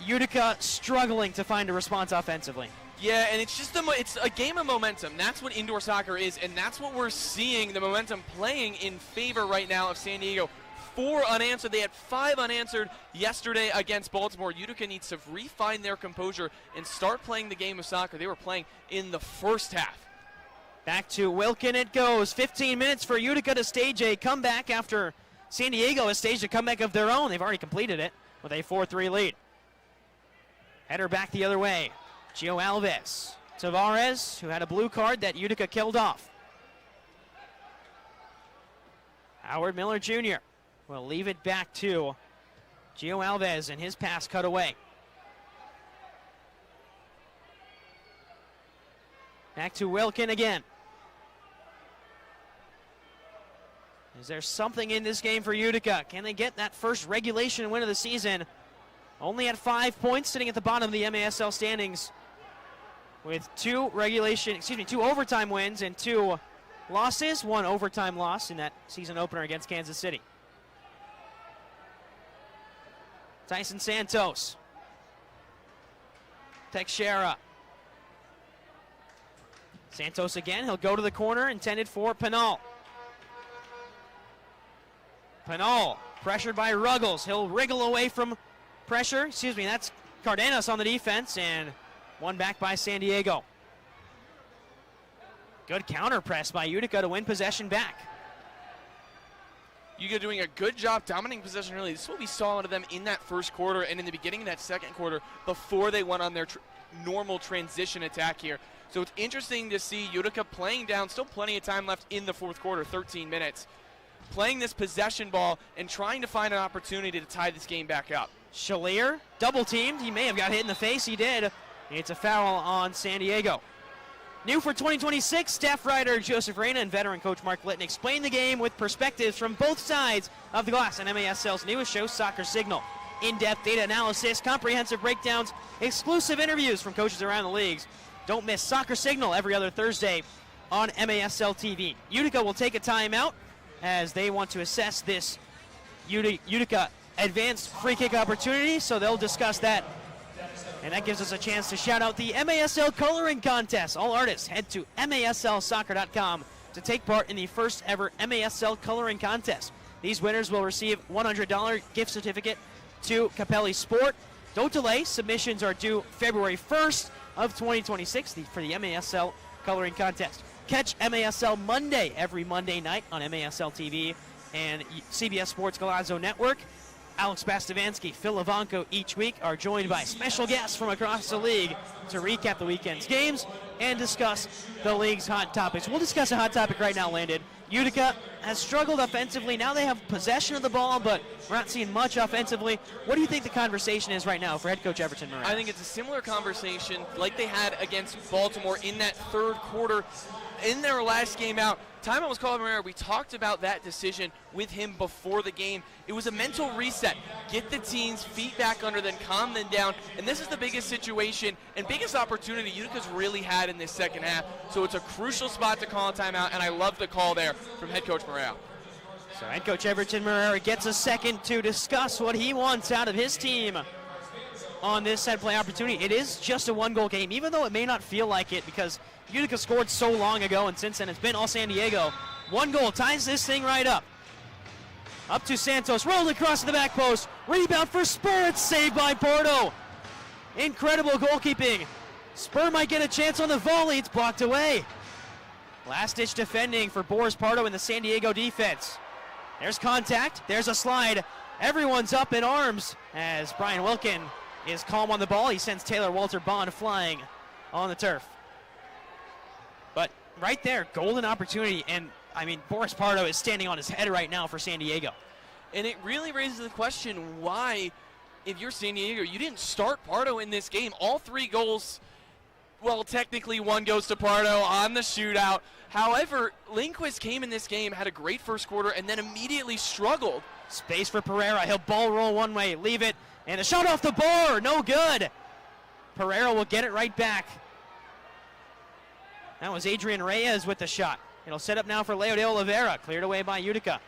Utica struggling to find a response offensively. Yeah, and it's just it's a game of momentum. That's what indoor soccer is, and that's what we're seeing, the momentum playing in favor right now of San Diego. 4 unanswered. They had 5 unanswered yesterday against Baltimore. Utica needs to refine their composure and start playing the game of soccer they were playing in the first half. Back to Wilkin it goes. 15 minutes for Utica to stage a comeback after San Diego has staged a comeback of their own. They've already completed it with a 4-3 lead. Header back the other way. Gio Alves. Tavares, who had a blue card that Utica killed off. Howard Miller Jr. will leave it back to Gio Alves, and his pass cut away. Back to Wilkin again. Is there something in this game for Utica? Can they get that first regulation win of the season? Only at 5 points, sitting at the bottom of the MASL standings with 2 overtime wins and 2 losses, 1 overtime loss in that season opener against Kansas City. Tyson Santos. Teixeira. Santos again, he'll go to the corner, intended for Pinal. Pinal, pressured by Ruggles. He'll wriggle away from pressure. That's Cardenas on the defense, and won back by San Diego. Good counter press by Utica to win possession back. Utica doing a good job dominating possession early. This is what we saw out of them in that first quarter and in the beginning of that second quarter before they went on their normal transition attack here. So it's interesting to see Utica playing down, still plenty of time left in the fourth quarter, 13 minutes, playing this possession ball and trying to find an opportunity to tie this game back up. Shalier, double teamed. He may have got hit in the face. He did. It's a foul on San Diego. New for 2026, staff writer Joseph Reyna and veteran coach Mark Litton explain the game with perspectives from both sides of the glass on MASL's newest show, Soccer Signal. In-depth data analysis, comprehensive breakdowns, exclusive interviews from coaches around the leagues. Don't miss Soccer Signal every other Thursday on MASL TV. Utica will take a timeout as they want to assess this Utica advanced free kick opportunity, so they'll discuss that. And that gives us a chance to shout out the MASL Coloring Contest. All artists head to MASLsoccer.com to take part in the first ever MASL Coloring Contest. These winners will receive $100 gift certificate to Capelli Sport. Don't delay, submissions are due February 1st of 2026 for the MASL Coloring Contest. Catch MASL Monday every Monday night on MASL TV and CBS Sports Golazo Network. Alex Bastavansky, Phil Ivanko each week are joined by special guests from across the league to recap the weekend's games and discuss the league's hot topics. We'll discuss a hot topic right now, Landon. Utica has struggled offensively. Now they have possession of the ball, but we're not seeing much offensively. What do you think the conversation is right now for head coach Everton Moran? I think it's a similar conversation like they had against Baltimore in that third quarter. In their last game out, timeout was called. We talked about that decision with him before the game. It was a mental reset. Get the team's feet back under them, calm them down. And this is the biggest situation and biggest opportunity Utica's really had in this second half. So it's a crucial spot to call a timeout, and I love the call there from head coach Morale. So head coach Everton Moreira gets a second to discuss what he wants out of his team on this set play opportunity. It is just a one-goal game, even though it may not feel like it because Utica scored so long ago, and since then it's been all San Diego. One goal ties this thing right up. Up to Santos, rolled across the back post. Rebound for Spur, it's saved by Porto. Incredible goalkeeping. Spur might get a chance on the volley, it's blocked away. Last-ditch defending for Boris Pardo in the San Diego defense. There's contact, there's a slide. Everyone's up in arms as Brian Wilkin is calm on the ball. He sends Taylor Walter Bond flying on the turf. But right there, golden opportunity, and I mean, Boris Pardo is standing on his head right now for San Diego. And it really raises the question why, if you're San Diego, you didn't start Pardo in this game. All 3 goals, well, technically 1 goes to Pardo on the shootout. However, Lindquist came in this game, had a great first quarter, and then immediately struggled. Space for Pereira. He'll ball roll one way, leave it, and a shot off the bar, no good. Pereira will get it right back. That was Adrian Reyes with the shot. It'll set up now for Leo de Oliveira, cleared away by Utica.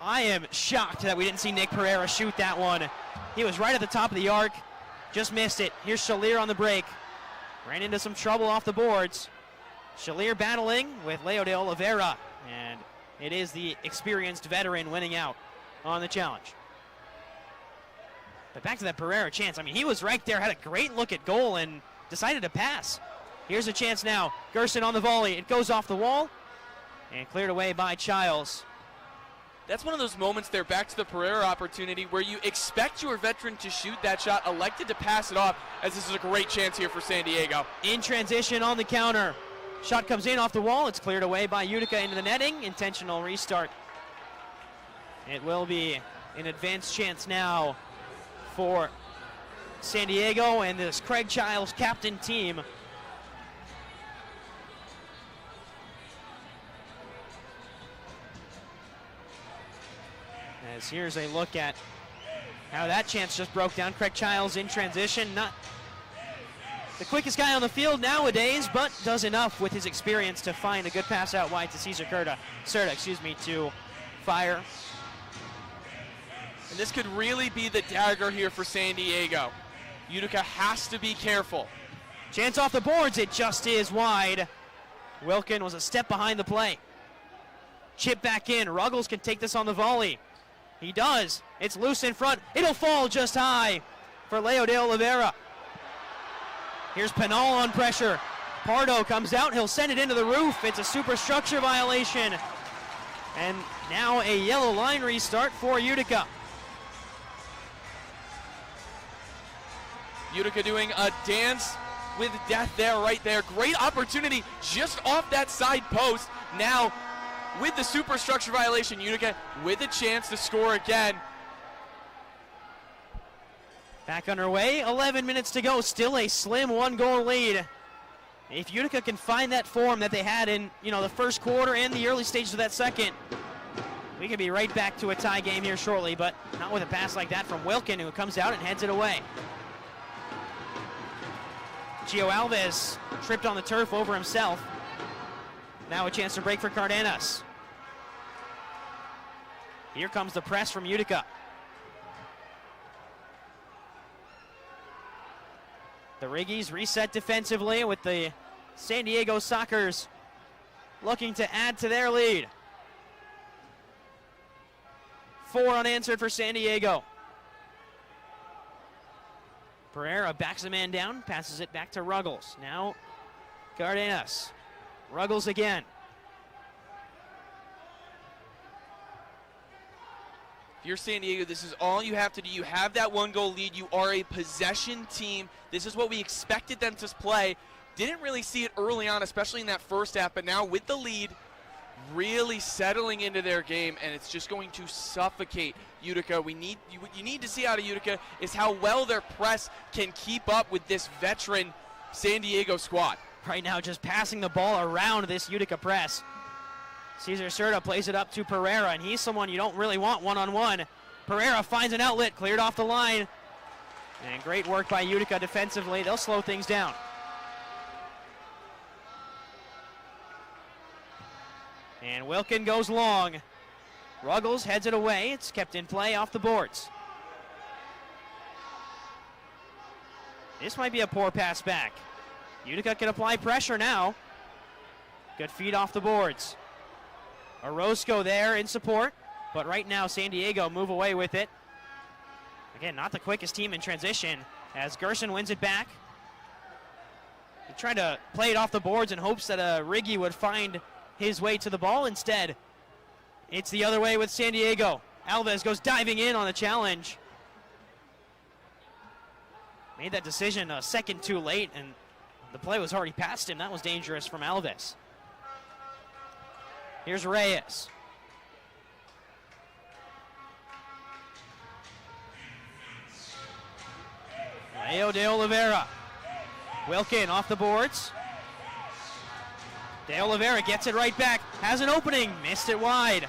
I am shocked that we didn't see Nick Pereira shoot that one. He was right at the top of the arc, just missed it. Here's Shalier on the break. Ran into some trouble off the boards. Shalier battling with Leo de Oliveira, and it is the experienced veteran winning out. on the challenge. But back to that Pereira chance. I mean, he was right there, had a great look at goal, and decided to pass. Here's a chance now. Gerson on the volley. It goes off the wall and cleared away by Childs. That's one of those moments there, back to the Pereira opportunity, where you expect your veteran to shoot that shot, elected to pass it off, as this is a great chance here for San Diego. In transition on the counter. Shot comes in off the wall. It's cleared away by Utica into the netting. Intentional restart. It will be an advanced chance now for San Diego and this Craig Childs captain team. As here's a look at how that chance just broke down. Craig Childs in transition, not the quickest guy on the field nowadays, but does enough with his experience to find a good pass out wide to Cesar Cerda, to fire. And this could really be the dagger here for San Diego. Utica has to be careful. Chance off the boards, it just is wide. Wilkin was a step behind the play. Chip back in, Ruggles can take this on the volley. He does, it's loose in front. It'll fall just high for Leo de Oliveira. Here's Penal on pressure. Pardo comes out, he'll send it into the roof. It's a superstructure violation. And now a yellow line restart for Utica. Utica doing a dance with death there, right there. Great opportunity just off that side post. Now, with the superstructure violation, Utica with a chance to score again. Back underway, 11 minutes to go, still a slim 1-goal lead. If Utica can find that form that they had in, the first quarter and the early stages of that second, we could be right back to a tie game here shortly, but not with a pass like that from Wilkin, who comes out and heads it away. Gio Alves tripped on the turf over himself. Now a chance to break for Cardenas. Here comes the press from Utica. The Riggies reset defensively with the San Diego Sockers looking to add to their lead. 4 unanswered for San Diego. Pereira backs the man down, passes it back to Ruggles. Now Cardenas. Ruggles again. If you're San Diego, this is all you have to do. You have that 1-goal lead. You are a possession team. This is what we expected them to play. Didn't really see it early on, especially in that first half, but now with the lead, really settling into their game, and it's just going to suffocate Utica. What you need to see out of Utica is how well their press can keep up with this veteran San Diego squad. Right now just passing the ball around this Utica press. Cesar Cerda plays it up to Pereira, and he's someone you don't really want one-on-one. Pereira finds an outlet, cleared off the line. And great work by Utica defensively. They'll slow things down. And Wilkin goes long. Ruggles heads it away. It's kept in play off the boards. This might be a poor pass back. Utica can apply pressure now. Good feed off the boards. Orozco there in support, but right now San Diego move away with it. Again, not the quickest team in transition as Gerson wins it back. He tried to play it off the boards in hopes that Riggi would find his way to the ball. Instead, it's the other way with San Diego. Alves goes diving in on the challenge. Made that decision a second too late, and the play was already past him. That was dangerous from Alves. Here's Reyes. Leo de Oliveira. Wilkin off the boards. De Oliveira gets it right back. Has an opening. Missed it wide.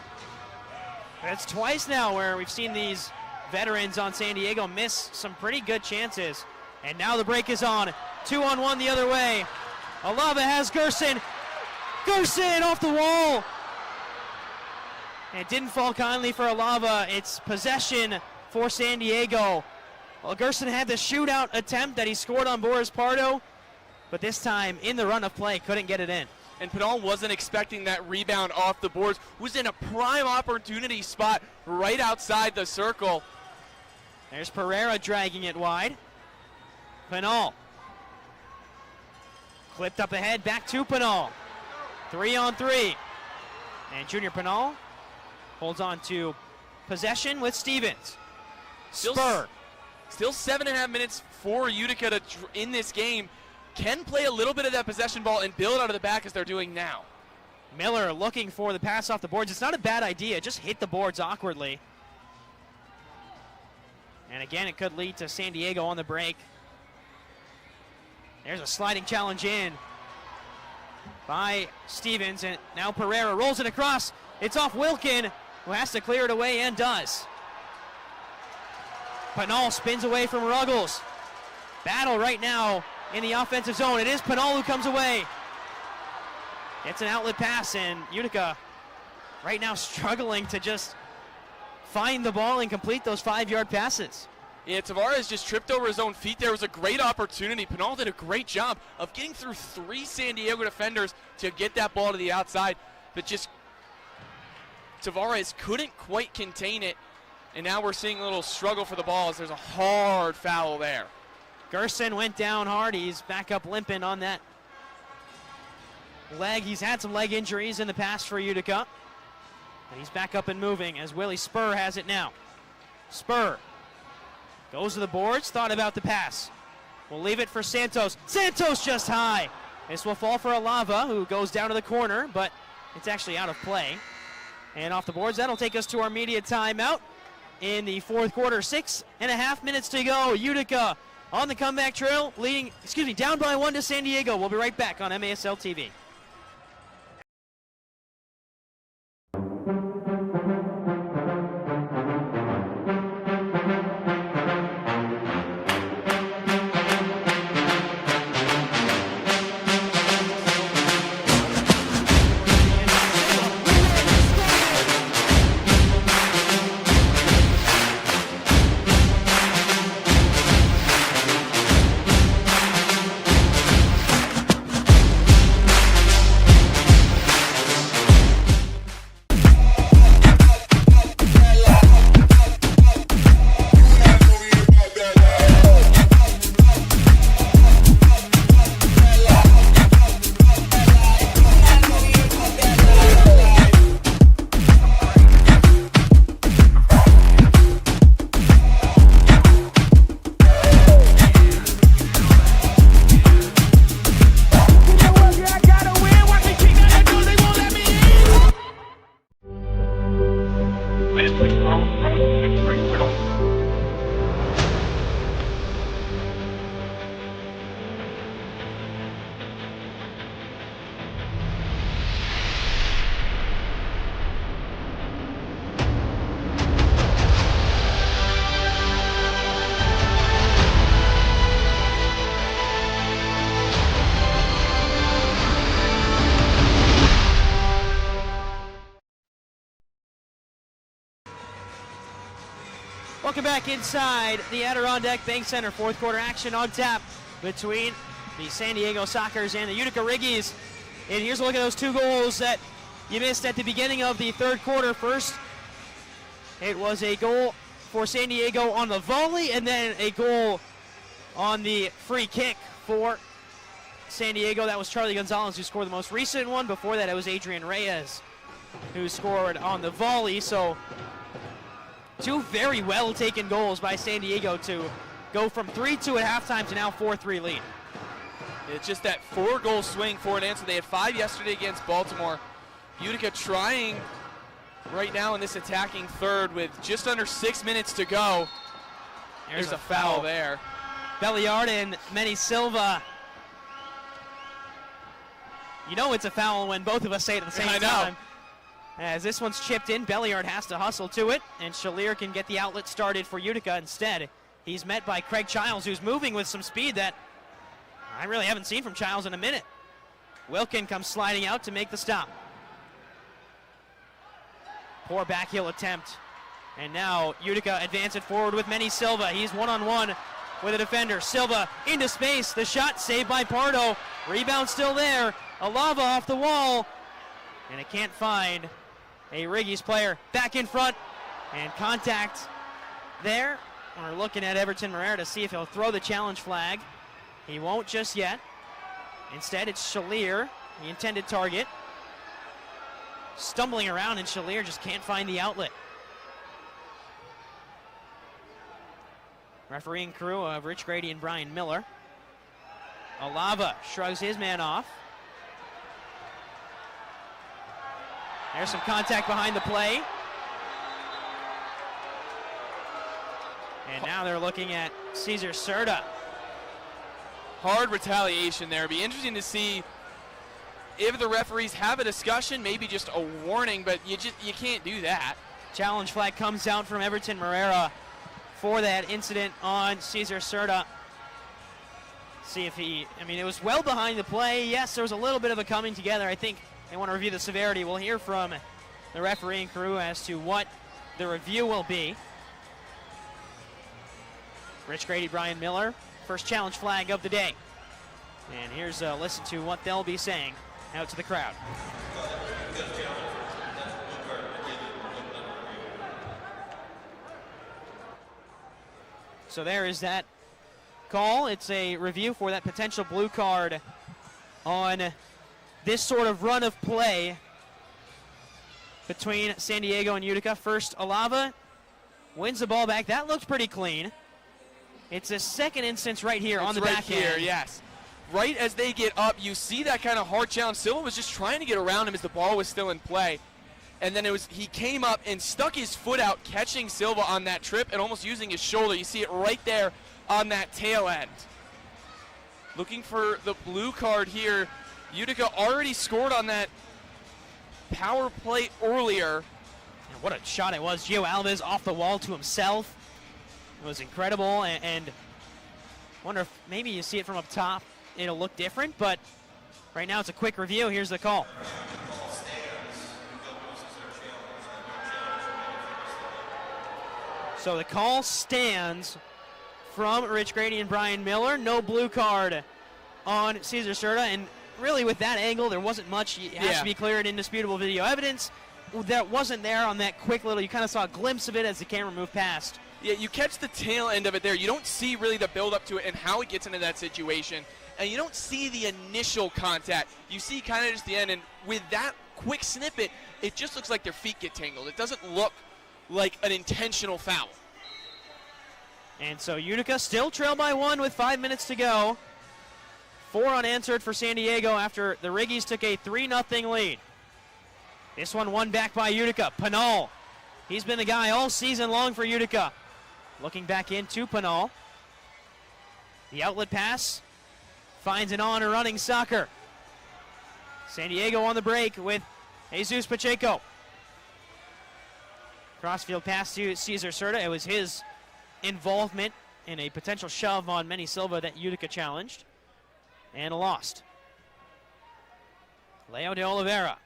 That's twice now where we've seen these veterans on San Diego miss some pretty good chances. And now the break is on. 2-on-1 the other way. Alava has Gerson. Gerson off the wall. And it didn't fall kindly for Alava. It's possession for San Diego. Well, Gerson had the shootout attempt that he scored on Boris Pardo, but this time in the run of play couldn't get it in. and Pinal wasn't expecting that rebound off the boards. Was in a prime opportunity spot right outside the circle. There's Pereira dragging it wide. Pinal. Clipped up ahead, back to Pinal. 3-on-3. And Junior Pinal holds on to possession with Stevens. Spur. Still 7.5 minutes for Utica in this game. Can play a little bit of that possession ball and build out of the back as they're doing now. Miller looking for the pass off the boards. It's not a bad idea, just hit the boards awkwardly. And again, it could lead to San Diego on the break. There's a sliding challenge in by Stevens, and now Pereira rolls it across. It's off Wilkin, who has to clear it away and does. Pinal spins away from Ruggles. Battle right now in the offensive zone. It is Pinal who comes away. It's an outlet pass, and Utica right now struggling to just find the ball and complete those 5-yard passes. Yeah, Tavares just tripped over his own feet. There was a great opportunity. Pinal did a great job of getting through 3 San Diego defenders to get that ball to the outside, but just Tavares couldn't quite contain it, and now we're seeing a little struggle for the ball as there's a hard foul there. Gerson went down hard. He's back up limping on that leg. He's had some leg injuries in the past for Utica. And he's back up and moving as Willie Spur has it now. Spur goes to the boards, thought about the pass. We'll leave it for Santos. Santos just high. This will fall for Alava, who goes down to the corner, but it's actually out of play. And off the boards, that'll take us to our media timeout in the fourth quarter. 6.5 minutes to go. Utica on the comeback trail, down by 1 to San Diego. We'll be right back on MASL TV. Welcome back inside the Adirondack Bank Center. Fourth quarter action on tap between the San Diego Sockers and the Utica Riggies. And here's a look at those 2 goals that you missed at the beginning of the third quarter. First, it was a goal for San Diego on the volley, and then a goal on the free kick for San Diego. That was Charlie Gonzalez who scored the most recent one. Before that, it was Adrian Reyes who scored on the volley. So 2 very well taken goals by San Diego to go from 3-2 at halftime to now 4-3 lead. It's just that 4-goal swing for an answer. They had 5 yesterday against Baltimore. Utica trying right now in this attacking third with just under 6 minutes to go. There's a foul there. Belliard and Manny Silva. You know it's a foul when both of us say it at the same time. As this one's chipped in, Belliard has to hustle to it, and Shalier can get the outlet started for Utica instead. He's met by Craig Childs, who's moving with some speed that I really haven't seen from Childs in a minute. Wilkin comes sliding out to make the stop. Poor backheel attempt. And now Utica advance it forward with Manny Silva. He's one-on-one with a defender. Silva into space. The shot saved by Pardo. Rebound still there. Alava off the wall, and it can't find a Riggies player. Back in front, and contact there. We're looking at Everton Marrera to see if he'll throw the challenge flag. He won't just yet. Instead, it's Shalier, the intended target. Stumbling around, and Shalier just can't find the outlet. Refereeing crew of Rich Grady and Brian Miller. Alava shrugs his man off. There's some contact behind the play. And now they're looking at Cesar Cerda. Hard retaliation there. It'd be interesting to see if the referees have a discussion, maybe just a warning, but you can't do that. Challenge flag comes out from Everton Marrera for that incident on Cesar Cerda. See if it was well behind the play. Yes, there was a little bit of a coming together. I think they want to review the severity. We'll hear from the refereeing crew as to what the review will be. Rich Grady, Brian Miller, first challenge flag of the day. And here's a listen to what they'll be saying out to the crowd. So there is that call. It's a review for that potential blue card on this sort of run of play between San Diego and Utica. First, Alava wins the ball back. That looked pretty clean. It's a second instance right here on the right backhand. Here, yes. Right as they get up, you see that kind of hard challenge. Silva was just trying to get around him as the ball was still in play. And then he came up and stuck his foot out, catching Silva on that trip and almost using his shoulder. You see it right there on that tail end. Looking for the blue card here. Utica already scored on that power play earlier. And what a shot it was. Gio Alves off the wall to himself. It was incredible, and wonder if maybe you see it from up top, it'll look different, but right now it's a quick review. Here's the call. So the call stands from Rich Grady and Brian Miller. No blue card on Cesar Cerda, and really with that angle, there wasn't much. It has to be cleared, indisputable video evidence. That wasn't there on that quick little, you kind of saw a glimpse of it as the camera moved past. Yeah, you catch the tail end of it there. You don't see really the build up to it and how it gets into that situation. And you don't see the initial contact. You see kind of just the end. And with that quick snippet, it just looks like their feet get tangled. It doesn't look like an intentional foul. And so Utica still trail by 1 with 5 minutes to go. 4 unanswered for San Diego after the Riggies took a 3-0 lead. This one won back by Utica. Pinal. He's been the guy all season long for Utica. Looking back into Pinal. The outlet pass finds an on and running Soccer. San Diego on the break with Jesus Pacheco. Crossfield pass to Cesar Cerda. It was his involvement in a potential shove on Manny Silva that Utica challenged and lost. Leo de Oliveira.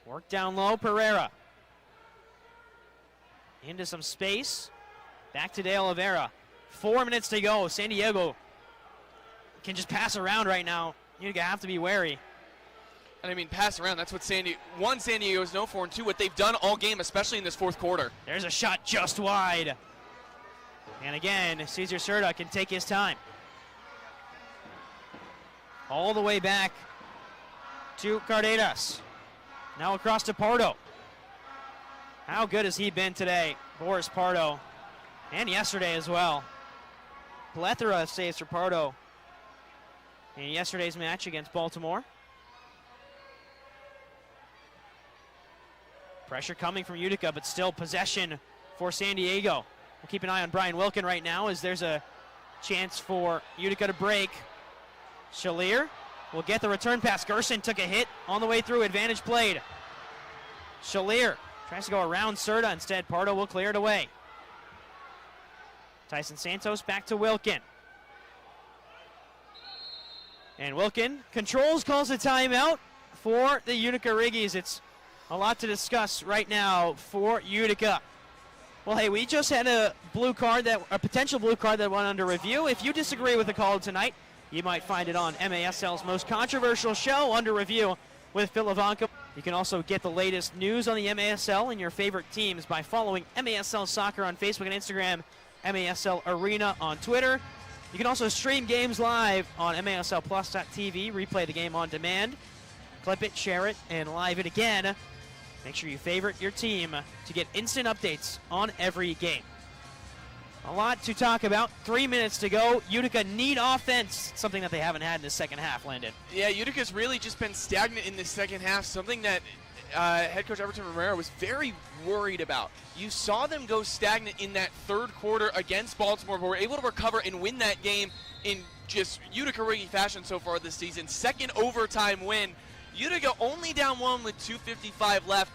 Work down low, Pereira. Into some space. Back to De Oliveira. 4 minutes to go. San Diego can just pass around right now. Utica have to be wary. And I mean, pass around, that's what San Diego is known for, and 2, what they've done all game, especially in this fourth quarter. There's a shot just wide. And again, Cesar Cerda can take his time. All the way back to Cardenas. Now across to Pardo. How good has he been today, Boris Pardo, and yesterday as well. Plethora of saves for Pardo in yesterday's match against Baltimore. Pressure coming from Utica, but still possession for San Diego. We'll keep an eye on Brian Wilkin right now as there's a chance for Utica to break. Shalier will get the return pass. Gerson took a hit on the way through. Advantage played. Shalier tries to go around Cerda. Instead, Pardo will clear it away. Tyson Santos back to Wilkin. And Wilkin controls, calls a timeout for the Utica Riggies. It's a lot to discuss right now for Utica. Well, hey, we just had a potential blue card that went under review. If you disagree with the call tonight, You might find it on MASL's most controversial show, Under Review with Phil Ivanka. You can also get the latest news on the MASL and your favorite teams by following MASL Soccer on Facebook and Instagram, MASL Arena on Twitter. You can also stream games live on MASLplus.tv, replay the game on demand, clip it, share it, and live it again. Make sure you favorite your team to get instant updates on every game. A lot to talk about. 3 minutes to go. Utica need offense, something that they haven't had in the second half, Landon. Yeah, Utica's really just been stagnant in the second half, something that head coach Everton Romero was very worried about. You saw them go stagnant in that third quarter against Baltimore, but were able to recover and win that game in just Utica-Riggy fashion so far this season. Second overtime win. Utica only down one with 2:55 left.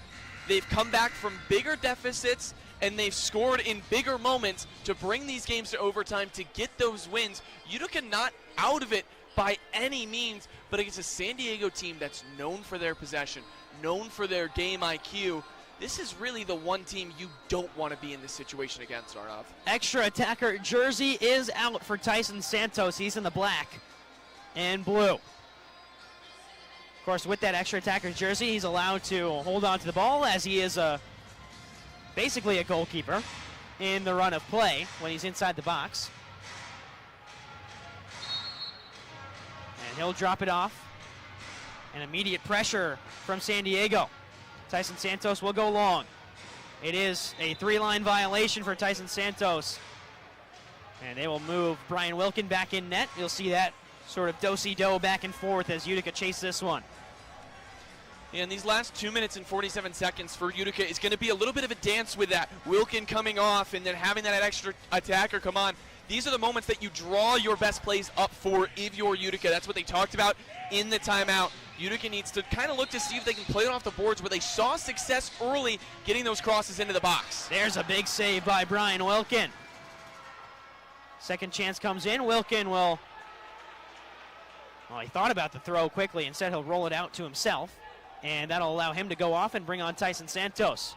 They've come back from bigger deficits, and they've scored in bigger moments to bring these games to overtime to get those wins. Utica not out of it by any means, but against a San Diego team that's known for their possession, known for their game IQ. This is really the one team you don't want to be in this situation against, Arnav. Extra attacker jersey is out for Tyson Santos. He's in the black and blue. Of course, with that extra attacker jersey, he's allowed to hold on to the ball as he is basically a goalkeeper in the run of play when he's inside the box. And he'll drop it off. And immediate pressure from San Diego. Tyson Santos will go long. It is a 3-line violation for Tyson Santos. And they will move Brian Wilkin back in net. You'll see that sort of do-si-do back and forth as Utica chase this one. And these last 2 minutes and 47 seconds for Utica is going to be a little bit of a dance with that. Wilkin coming off and then having that extra attacker come on. These are the moments that you draw your best plays up for if you're Utica. That's what they talked about in the timeout. Utica needs to kind of look to see if they can play it off the boards where they saw success early getting those crosses into the box. There's a big save by Brian Wilkin. Second chance comes in. Wilkin will, well, he thought about the throw quickly. Instead, he'll roll it out to himself. And that'll allow him to go off and bring on Tyson Santos.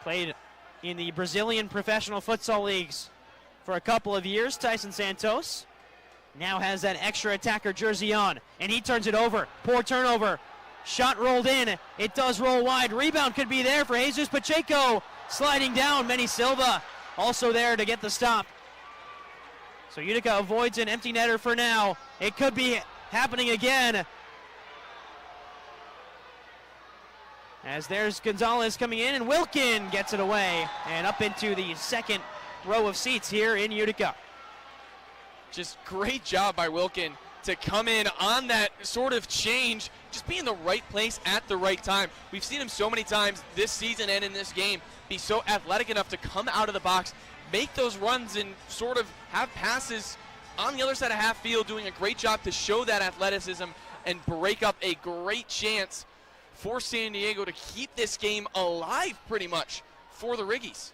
Played in the Brazilian professional futsal leagues for a couple of years. Tyson Santos now has that extra attacker jersey on, and he turns it over. Poor turnover. Shot rolled in. It does roll wide. Rebound could be there for Jesus Pacheco. Sliding down. Manny Silva also there to get the stop. So Utica avoids an empty netter for now. It could be happening again. As there's Gonzalez coming in, and Wilkin gets it away and up into the second row of seats here in Utica. Just great job by Wilkin to come in on that sort of change, just be in the right place at the right time. We've seen him so many times this season and in this game be so athletic enough to come out of the box, make those runs, and sort of have passes on the other side of half field, doing a great job to show that athleticism and break up a great chance for San Diego to keep this game alive pretty much for the Riggies.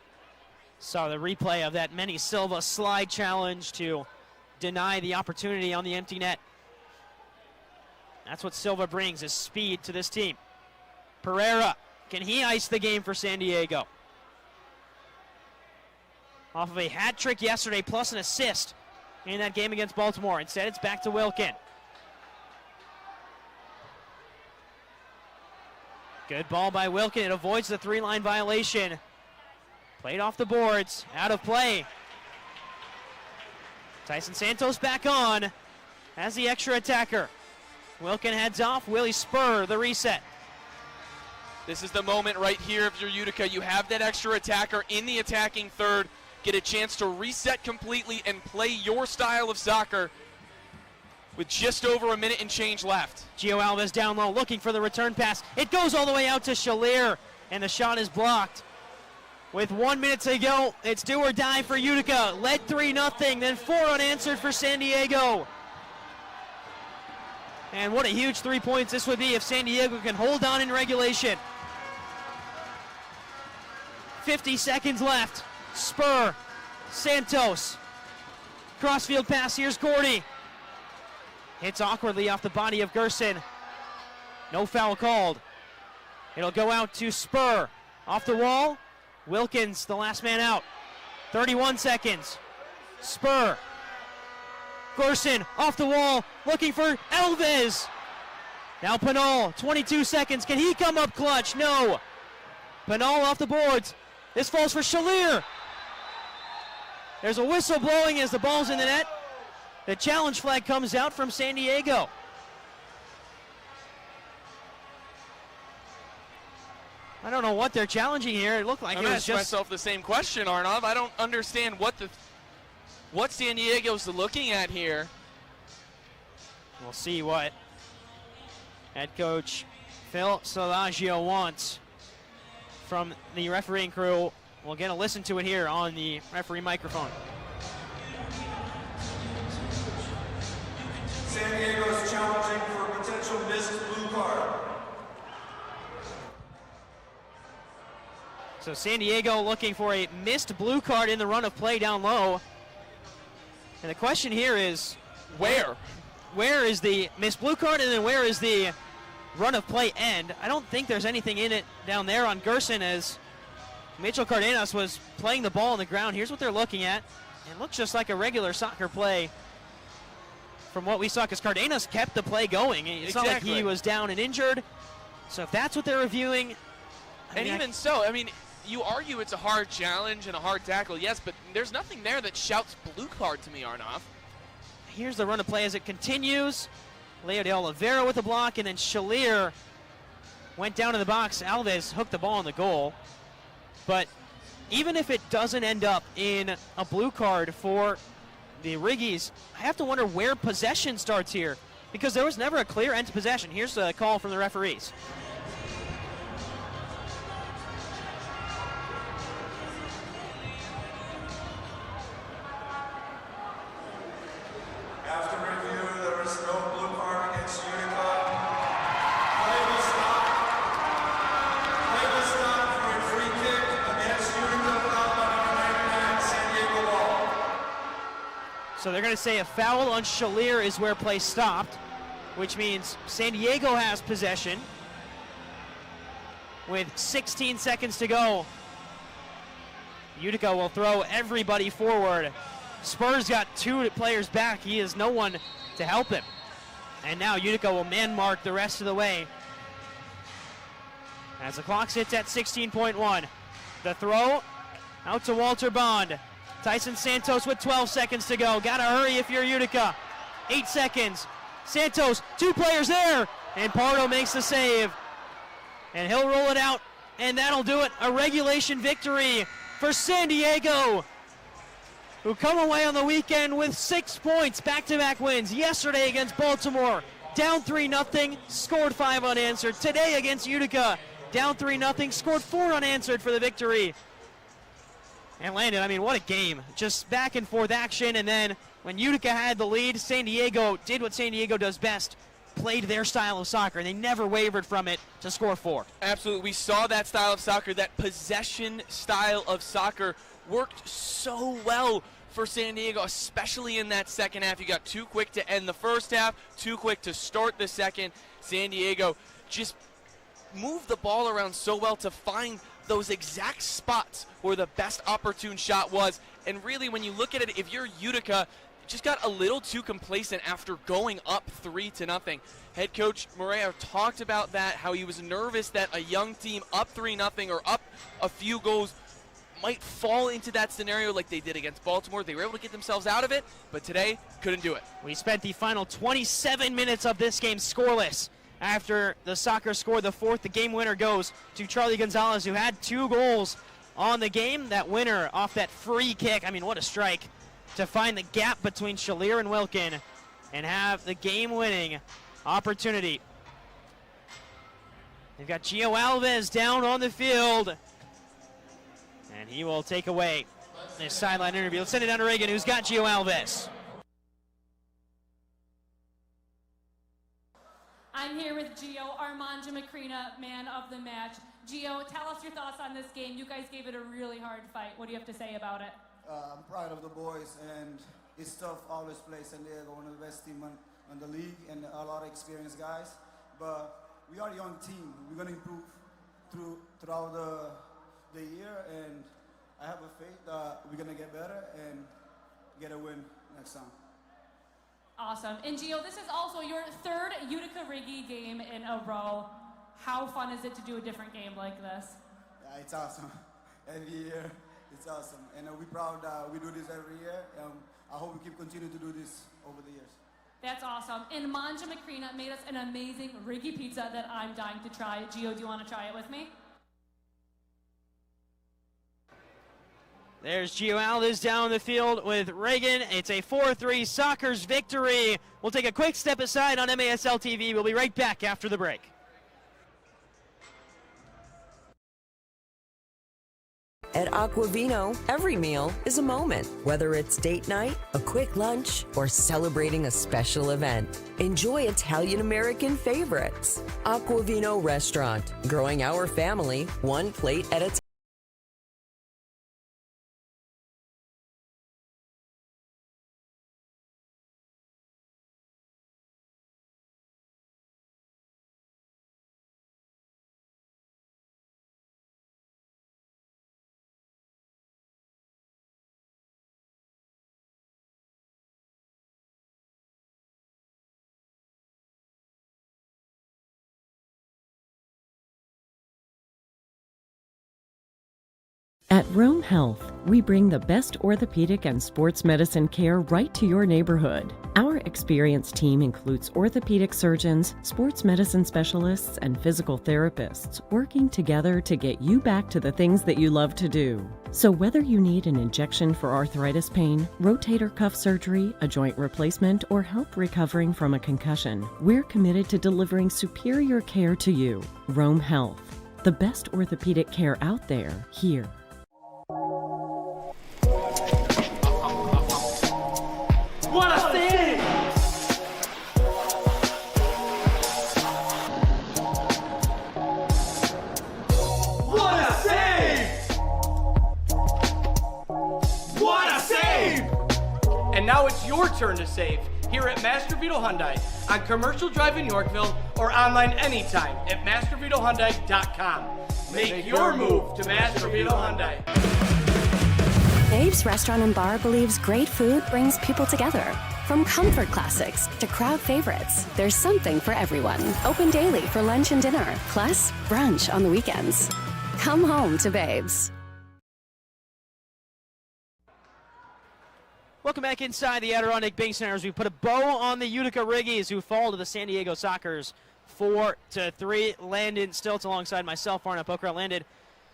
Saw the replay of that Manny Silva slide challenge to deny the opportunity on the empty net. That's what Silva brings, is speed to this team. Pereira, can he ice the game for San Diego? Off of a hat trick yesterday plus an assist in that game against Baltimore. Instead, it's back to Wilkin. Good ball by Wilkin. It avoids the 3-line violation. Played off the boards. Out of play. Tyson Santos back on as the extra attacker. Wilkin heads off. Willie Spur, the reset. This is the moment right here if you're Utica. You have that extra attacker in the attacking third. Get a chance to reset completely and play your style of soccer with just over a minute and change left. Gio Alves down low, looking for the return pass. It goes all the way out to Shalier, and the shot is blocked. With 1 minute to go, it's do or die for Utica. Led 3-0, then 4 unanswered for San Diego. And what a huge 3 points this would be if San Diego can hold on in regulation. 50 seconds left. Spur, Santos. Crossfield pass, here's Gordy. Hits awkwardly off the body of Gerson. No foul called. It'll go out to Spur. Off the wall. Wilkins, the last man out. 31 seconds. Spur. Gerson off the wall, looking for Alves. Now Pinal, 22 seconds. Can he come up clutch? No. Pinal off the boards. This falls for Shalier. There's a whistle blowing as the ball's in the net. The challenge flag comes out from San Diego. I don't know what they're challenging here. It looked like I'm it was asking just myself the same question, Arnav. I don't understand what San Diego's looking at here. We'll see what head coach Phil Salagio wants from the refereeing crew. We'll get a listen to it here on the referee microphone. San Diego's challenging for a potential missed blue card. So San Diego looking for a missed blue card in the run of play down low. And the question here is, where? Where is the missed blue card, and then where is the run of play end? I don't think there's anything in it down there on Gerson, as Mitchell Cardenas was playing the ball on the ground. Here's what they're looking at. It looks just like a regular soccer play from what we saw, because Cardenas kept the play going. It's not like he was down and injured. So if that's what they're reviewing. I mean, you argue it's a hard challenge and a hard tackle, yes, but there's nothing there that shouts blue card to me, Arnav. Here's the run of play as it continues. Leo de Oliveira with the block, and then Shalier went down to the box. Alves hooked the ball on the goal. But even if it doesn't end up in a blue card for the Riggies, I have to wonder where possession starts here, because there was never a clear end to possession. Here's a call from the referees. After review, there is no blue card against Utica. Play will stop. Play will stop for a free kick against Utica, fouled by number 99, San Diego ball. So they're going to say a foul on Shalier is where play stopped, which means San Diego has possession with 16 seconds to go. Utica will throw everybody forward. Spurs got 2 players back. He has no one to help him. And now Utica will man mark the rest of the way. As the clock sits at 16.1. The throw out to Walter Bond. Tyson Santos with 12 seconds to go. Gotta hurry if you're Utica. 8 seconds. Santos, 2 players there. And Pardo makes the save. And he'll roll it out. And that'll do it. A regulation victory for San Diego, who come away on the weekend with 6 points, back-to-back wins. Yesterday against Baltimore, down 3-0, scored 5 unanswered. Today against Utica, down 3-0, scored 4 unanswered for the victory. And Landon, I mean, what a game. Just back and forth action, and then when Utica had the lead, San Diego did what San Diego does best, played their style of soccer, and they never wavered from it to score 4. Absolutely. We saw that style of soccer, that possession style of soccer worked so well for San Diego, especially in that second half. You got too quick to end the first half, too quick to start the second. San Diego just moved the ball around so well to find those exact spots where the best opportune shot was. And really, when you look at it, if you're Utica, just got a little too complacent after going up 3-0. Head coach Morea talked about that, how he was nervous that a young team up 3-0 or up a few goals might fall into that scenario like they did against Baltimore. They were able to get themselves out of it, but today couldn't do it. We spent the final 27 minutes of this game scoreless. After the Soccer scored the 4th, the game winner goes to Charlie Gonzalez, who had 2 goals on the game. That winner off that free kick, I mean, what a strike, to find the gap between Shalier and Wilkin and have the game-winning opportunity. They've got Gio Alves down on the field, and he will take away this sideline interview. Let's send it down to Reagan, who's got Gio Alves. I'm here with Gio, Armando Macrina, man of the match. Gio, tell us your thoughts on this game. You guys gave it a really hard fight. What do you have to say about it? I'm proud of the boys, and it's tough always play San Diego, one of the best team in the league, and a lot of experienced guys. But we are a young team. We're going to improve throughout the year, and I have a faith that we're going to get better and get a win next time. Awesome. And Gio, this is also your third Utica Riggy game in a row. How fun is it to do a different game like this? Yeah, it's awesome. Every year, it's awesome. And we're proud we do this every year. I hope we keep continuing to do this over the years. That's awesome. And Manja Macrina made us an amazing Riggy pizza that I'm dying to try. Gio, do you want to try it with me? There's Gio Alves down the field with Reagan. It's a 4-3 Sockers victory. We'll take a quick step aside on MASL TV. We'll be right back after the break. At Aquavino, every meal is a moment, whether it's date night, a quick lunch, or celebrating a special event. Enjoy Italian-American favorites. Aquavino Restaurant, growing our family one plate at a time. At Rome Health, we bring the best orthopedic and sports medicine care right to your neighborhood. Our experienced team includes orthopedic surgeons, sports medicine specialists, and physical therapists working together to get you back to the things that you love to do. So whether you need an injection for arthritis pain, rotator cuff surgery, a joint replacement, or help recovering from a concussion, we're committed to delivering superior care to you. Rome Health, the best orthopedic care out there, here. What a save! What a save! What a save! And now it's your turn to save here at Master Vito Hyundai on Commercial Drive in Yorkville or online anytime at mastervitohyundai.com. Make your move to Master Vito Hyundai. Babe's Restaurant and Bar believes great food brings people together. From comfort classics to crowd favorites, there's something for everyone. Open daily for lunch and dinner, plus brunch on the weekends. Come home to Babe's. Welcome back inside the Adirondack Bank Center as we put a bow on the Utica Riggies, who fall to the San Diego Sockers 4-3. Landon Stilts alongside myself, Arnott Poker. Landon,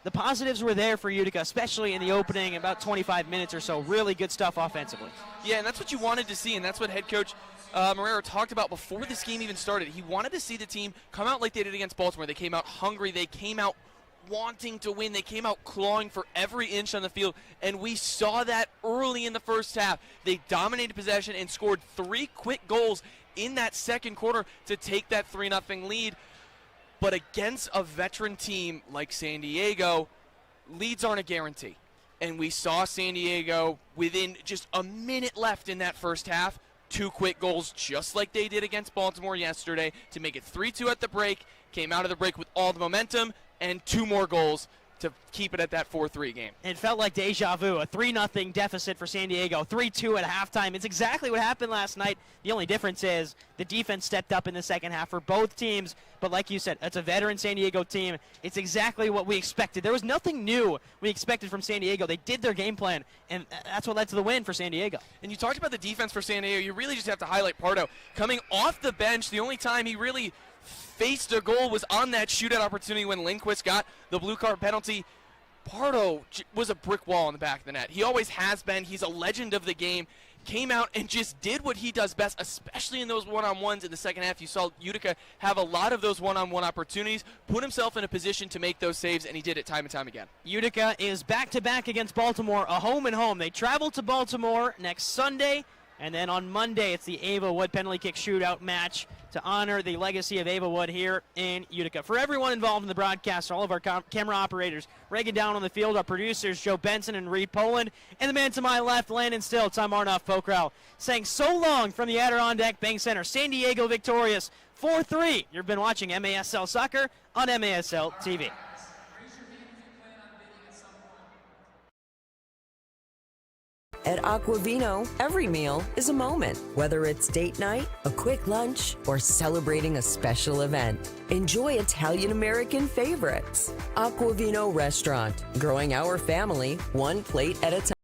the positives were there for Utica, especially in the opening, about 25 minutes or so. Really good stuff offensively. Yeah, and that's what you wanted to see, and that's what head coach Marrero talked about before this game even started. He wanted to see the team come out like they did against Baltimore. They came out hungry. They came out wanting to win. They came out clawing for every inch on the field, and we saw that early in the first half. They dominated possession and scored 3 quick goals in that second quarter to take that 3-0 lead. But against a veteran team like San Diego, leads aren't a guarantee. And we saw San Diego, within just a minute left in that first half, 2 quick goals, just like they did against Baltimore yesterday, to make it 3-2 at the break. Came out of the break with all the momentum, and 2 more goals to keep it at that 4-3 game. It felt like deja vu, a 3-0 deficit for San Diego, 3-2 at halftime. It's exactly what happened last night. The only difference is the defense stepped up in the second half for both teams. But like you said, it's a veteran San Diego team. It's exactly what we expected. There was nothing new we expected from San Diego. They did their game plan, and that's what led to the win for San Diego. And you talked about the defense for San Diego. You really just have to highlight Pardo. Coming off the bench, the only time he really faced a goal was on that shootout opportunity when Lindquist got the blue card penalty. Pardo was a brick wall in the back of the net. He always has been. He's a legend of the game. Came out and just did what he does best, especially in those one-on-ones in the second half. You saw Utica have a lot of those one-on-one opportunities, put himself in a position to make those saves, and he did it time and time again. Utica is back-to-back against Baltimore, a home and home. They travel to Baltimore next Sunday, and then on Monday it's the Ava Wood penalty kick shootout match to honor the legacy of Ava Wood here in Utica. For everyone involved in the broadcast, all of our camera operators, Reagan down on the field, our producers, Joe Benson and Reed Poland, and the man to my left, Landon Stilts. I'm Arnott Poker, saying so long from the Adirondack Bank Center. San Diego victorious 4-3. You've been watching MASL Soccer on MASL TV. At Aquavino, every meal is a moment, whether it's date night, a quick lunch, or celebrating a special event. Enjoy Italian-American favorites. Aquavino Restaurant, growing our family one plate at a time.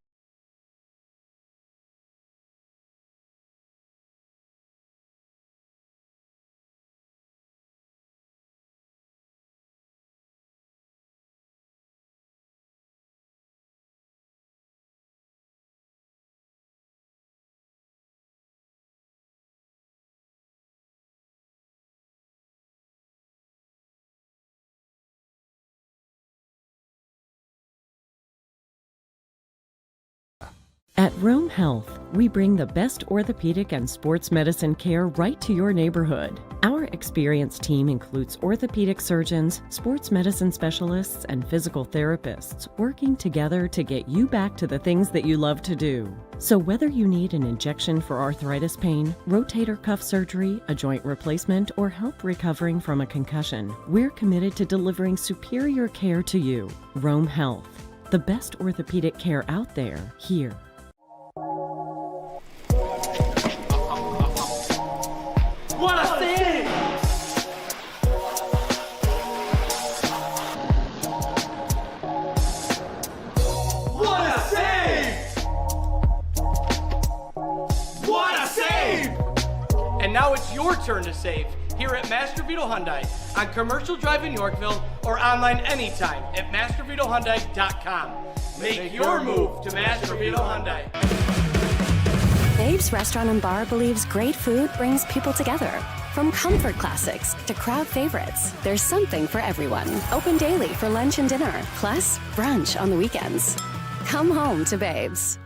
At Rome Health, we bring the best orthopedic and sports medicine care right to your neighborhood. Our experienced team includes orthopedic surgeons, sports medicine specialists, and physical therapists working together to get you back to the things that you love to do. So whether you need an injection for arthritis pain, rotator cuff surgery, a joint replacement, or help recovering from a concussion, we're committed to delivering superior care to you. Rome Health, the best orthopedic care out there, here. What a save! What a save! What a save! And now it's your turn to save here at Master Vito Hyundai on Commercial Drive in Yorkville or online anytime at mastervitohyundai.com. Make your move to Master Vito Hyundai. Babe's Restaurant and Bar believes great food brings people together. From comfort classics to crowd favorites, there's something for everyone. Open daily for lunch and dinner, plus brunch on the weekends. Come home to Babe's.